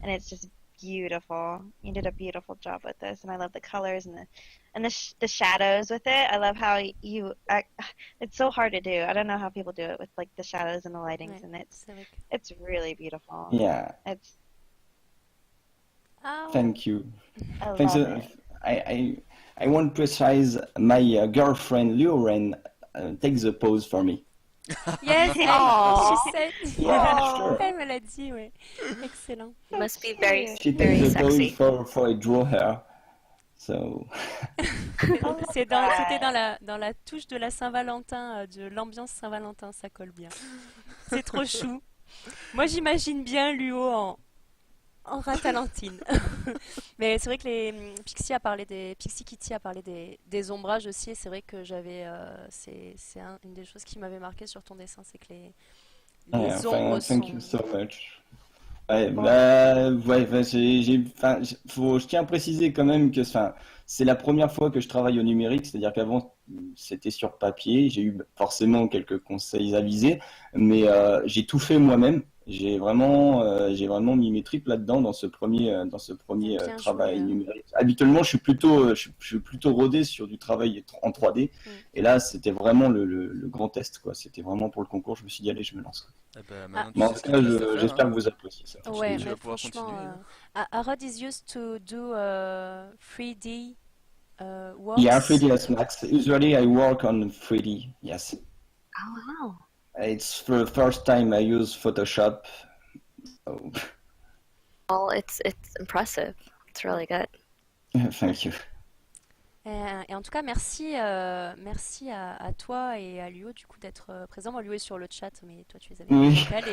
S4: and it's just beautiful. You did a beautiful job with this, and I love the colors and the shadows with it. I love how it's so hard to do. I don't know how people do it with the shadows and the lightings,
S2: Ouais,
S4: and
S2: c'est vrai que-
S4: it's really beautiful.
S10: Yeah,
S4: It's
S2: Oh.
S10: thank you.
S4: I
S10: Thanks.
S4: love it.
S10: I want to precise my girlfriend Lauren takes the pose for me.
S2: Yes,
S3: Aw.
S2: she said.
S10: Yeah, sure.
S2: Elle me l'a dit, ouais. Excellent.
S3: You must be very
S10: She
S3: very
S10: takes the pose
S3: sexy.
S10: for I draw her. So
S2: C'était dans la touche de la Saint-Valentin, de l'ambiance Saint-Valentin, ça colle bien. C'est trop chou. Moi, j'imagine bien Luo en ratalantine. Mais c'est vrai que Pixie Kitty a parlé des ombrages aussi, et c'est vrai que c'est une des choses qui m'avait marqué sur ton dessin, c'est que les
S10: yeah,
S2: ombres
S10: thank you
S2: sont.
S10: so much. Ouais, je tiens à préciser quand même que c'est la première fois que je travaille au numérique, c'est-à-dire qu'avant c'était sur papier, j'ai eu forcément quelques conseils avisés, mais j'ai tout fait moi-même. J'ai vraiment mis mes tripes là-dedans dans ce premier
S2: Bien
S10: travail
S2: joué, hein.
S10: numérique. Habituellement, je suis plutôt rodé sur du travail en 3D, et là c'était vraiment le grand test, quoi. C'était vraiment pour le concours. Je me suis dit allez, je me lance, quoi.
S1: Eh ben, maintenant, tu
S10: Mais en
S1: sais
S10: tout
S1: ce qu'il
S10: cas,
S1: te reste à faire,
S10: j'espère
S1: hein.
S10: que vous appréciez ça.
S2: Ouais,
S1: tu
S2: mais
S1: vas pouvoir
S2: franchement,
S1: continuer.
S2: Arad is used to do 3D works.
S10: Yeah, 3D is max. Usually I work on 3D, yes.
S3: Oh wow.
S10: It's for the first time I use Photoshop. So,
S3: Well, it's impressive. It's really good.
S10: thank you.
S2: Et en tout cas, merci à toi et à Luo du coup d'être présent. Moi, Luo est sur le chat, mais toi tu es avec le
S10: Oui.
S2: vocal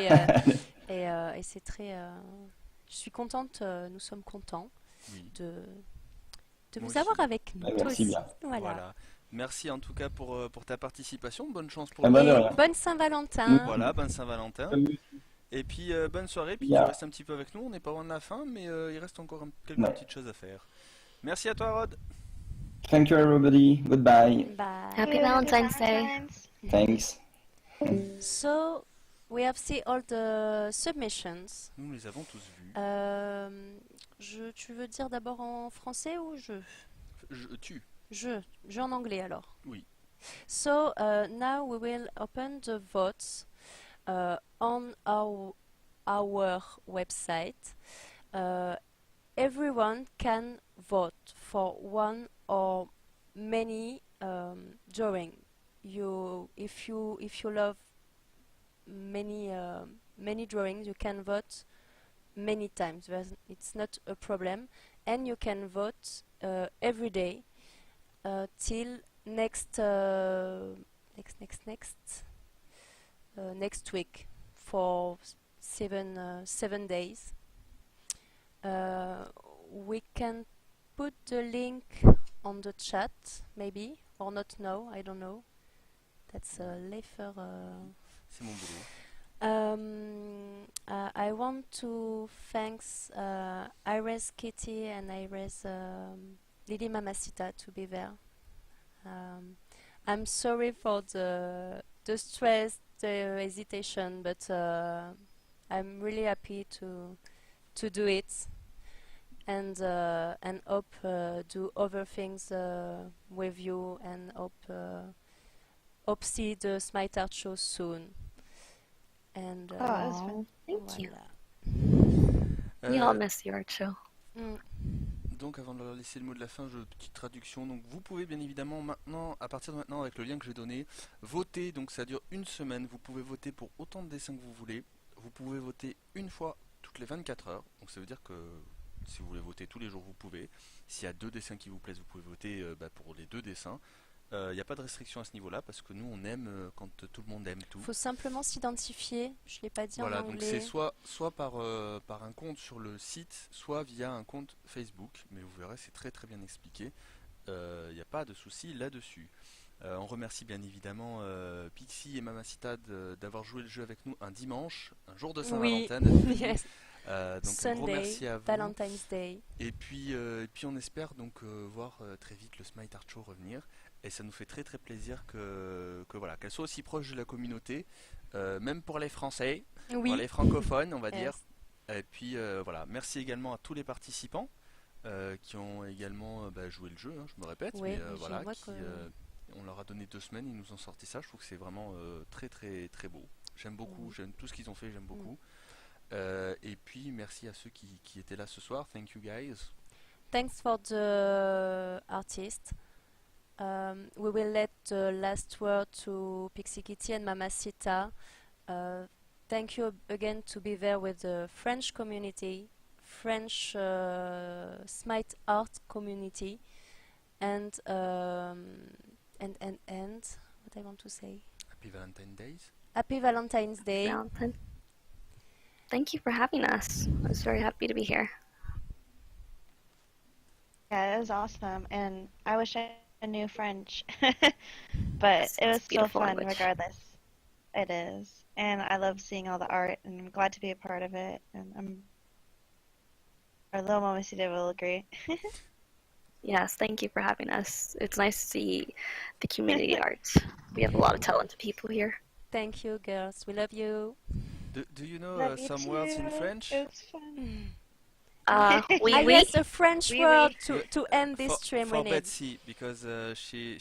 S2: et c'est très. Je suis contente, nous sommes contents
S1: Oui.
S2: de
S1: Moi
S2: vous avoir
S1: aussi.
S2: avec nous.
S10: Ah,
S2: Toi
S10: merci
S2: aussi.
S10: bien.
S2: Voilà.
S1: Voilà. Merci en tout cas pour ta participation. Bonne chance pour
S10: Ah bah,
S1: le
S10: de
S2: Et
S10: rien.
S2: bonne Saint-Valentin.
S1: Voilà, bonne Saint-Valentin. Et puis bonne soirée. Puis tu
S10: Yeah.
S1: restes un petit peu avec nous. On n'est pas loin de la fin, mais il reste encore quelques
S10: Ouais.
S1: petites choses à faire. Merci à toi, Rod.
S10: Thank you everybody. Goodbye.
S2: Bye.
S3: Happy Valentine's Day.
S10: Thanks.
S2: So we have seen all the submissions.
S1: Nous les avons tous vus.
S2: Tu veux dire d'abord en français ou
S1: Tu.
S2: Je en anglais alors.
S1: Oui.
S2: So now we will open the votes on our website. Everyone can vote for one or many drawing. If you love many drawings, you can vote many times. It's not a problem, and you can vote every day till next week for 7 days. We can put the link on the chat, maybe, or not now, I don't know. That's Leifer.
S1: C'est mon boulot.
S2: I want to thanks Iris Kitty and Iris Lily Mamacita to be there. I'm sorry for the stress, the hesitation, but I'm really happy to do it and hope do other things with you and hope see the Smite Art show soon. And
S4: that's fun.
S3: Thank you.
S2: voilà.
S3: We all miss the art show.
S2: Mm.
S1: Donc avant de leur laisser le mot de la fin, petite traduction. Donc vous pouvez bien évidemment maintenant, à partir de maintenant avec le lien que j'ai donné, voter. Donc ça dure une semaine. Vous pouvez voter pour autant de dessins que vous voulez. Vous pouvez voter une fois toutes les 24 heures. Donc ça veut dire que si vous voulez voter tous les jours, vous pouvez. S'il y a 2 dessins qui vous plaisent, vous pouvez voter pour les 2 dessins. Il n'y a pas de restriction à ce niveau-là parce que nous on aime quand tout le monde aime tout.
S2: Il faut simplement s'identifier, je ne l'ai pas dit
S1: Voilà,
S2: en
S1: donc
S2: anglais.
S1: c'est soit par un compte sur le site, soit via un compte Facebook, mais vous verrez c'est très très bien expliqué, il n'y a pas de souci là-dessus. On remercie bien évidemment Pixie et Mamacita d'avoir joué le jeu avec nous un dimanche, un jour de Saint-Valentin.
S2: Oui, yes.
S1: Donc un gros
S2: Sunday,
S1: merci à vous.
S2: Valentine's Day.
S1: Et puis on espère donc voir très vite le Smite Art Show revenir. Et ça nous fait très très plaisir voilà, qu'elle soit aussi proche de la communauté, même pour les Français,
S2: Oui.
S1: pour les francophones on va
S2: Yes.
S1: dire. Et puis voilà, merci également à tous les participants qui ont également joué le jeu, hein, je me répète,
S2: Oui,
S1: mais
S2: mais
S1: voilà,
S2: j'aimerais
S1: on leur a donné 2 semaines, ils nous ont sorti ça, je trouve que c'est vraiment très très très beau. J'aime beaucoup, j'aime tout ce qu'ils ont fait, j'aime beaucoup. Et puis merci à ceux qui étaient là ce soir, thank you guys.
S2: Thanks for the artist. We will let the last word to Pixie Kitty and Mamacita. Thank you again to be there with the French community, French Smite art community, and what I want to say.
S1: Happy Valentine's Days.
S2: Happy Valentine's Day.
S3: Valentine. Thank you for having us. I was very happy to be here.
S4: Yeah, it was awesome, and I wish I knew French, but
S3: It's
S4: it was
S3: a
S4: still
S3: beautiful
S4: fun
S3: language.
S4: regardless. It is, and I love seeing all the art, and I'm glad to be a part of it. And our little Mamacita will agree.
S3: Yes, thank you for having us. It's nice to see the community art. We have a lot of talented people here.
S2: Thank you, girls. We love you.
S1: Do you know
S4: Love you
S1: some words in
S4: too.
S1: French?
S4: It was fun.
S3: Oui,
S2: I
S3: oui.
S2: guess a French
S4: Oui,
S2: word
S4: oui.
S2: to end this stream we
S1: For
S2: need.
S1: Betsy, because she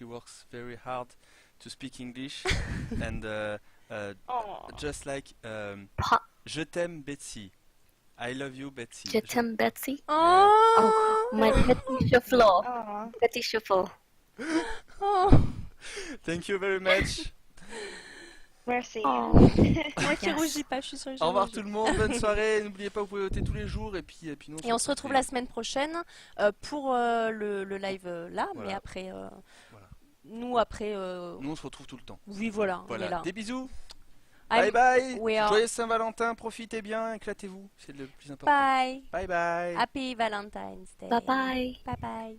S1: works very hard to speak English and
S4: Aw.
S1: just like
S3: Pa-
S1: je t'aime Betsy, I love you Betsy.
S3: Je t'aime, Betsy.
S2: Oh,
S3: Oh, my petit chaufflot.
S4: Aw.
S3: Petit chaufflot.
S2: oh.
S1: Thank you very much.
S4: Merci.
S3: Oh.
S2: Moi qui
S3: Yes.
S2: rougis pas, je suis sûre que je
S1: Au revoir
S2: rougis.
S1: tout le monde, bonne soirée. N'oubliez pas, vous pouvez voter tous les jours et puis nous
S2: Et on se retrouve la semaine prochaine pour le live là, mais
S1: Voilà.
S2: après,
S1: Voilà.
S2: nous après,
S1: Nous on se retrouve tout le temps.
S2: oui voilà, on est
S1: Voilà,
S2: là.
S1: des bisous.
S2: I'm-
S1: Bye bye.
S2: we are-
S1: Joyeux Saint-Valentin, profitez bien, éclatez-vous, c'est le plus important.
S2: Bye.
S1: Bye bye.
S2: Happy Valentine's Day.
S3: Bye bye.
S2: Bye bye.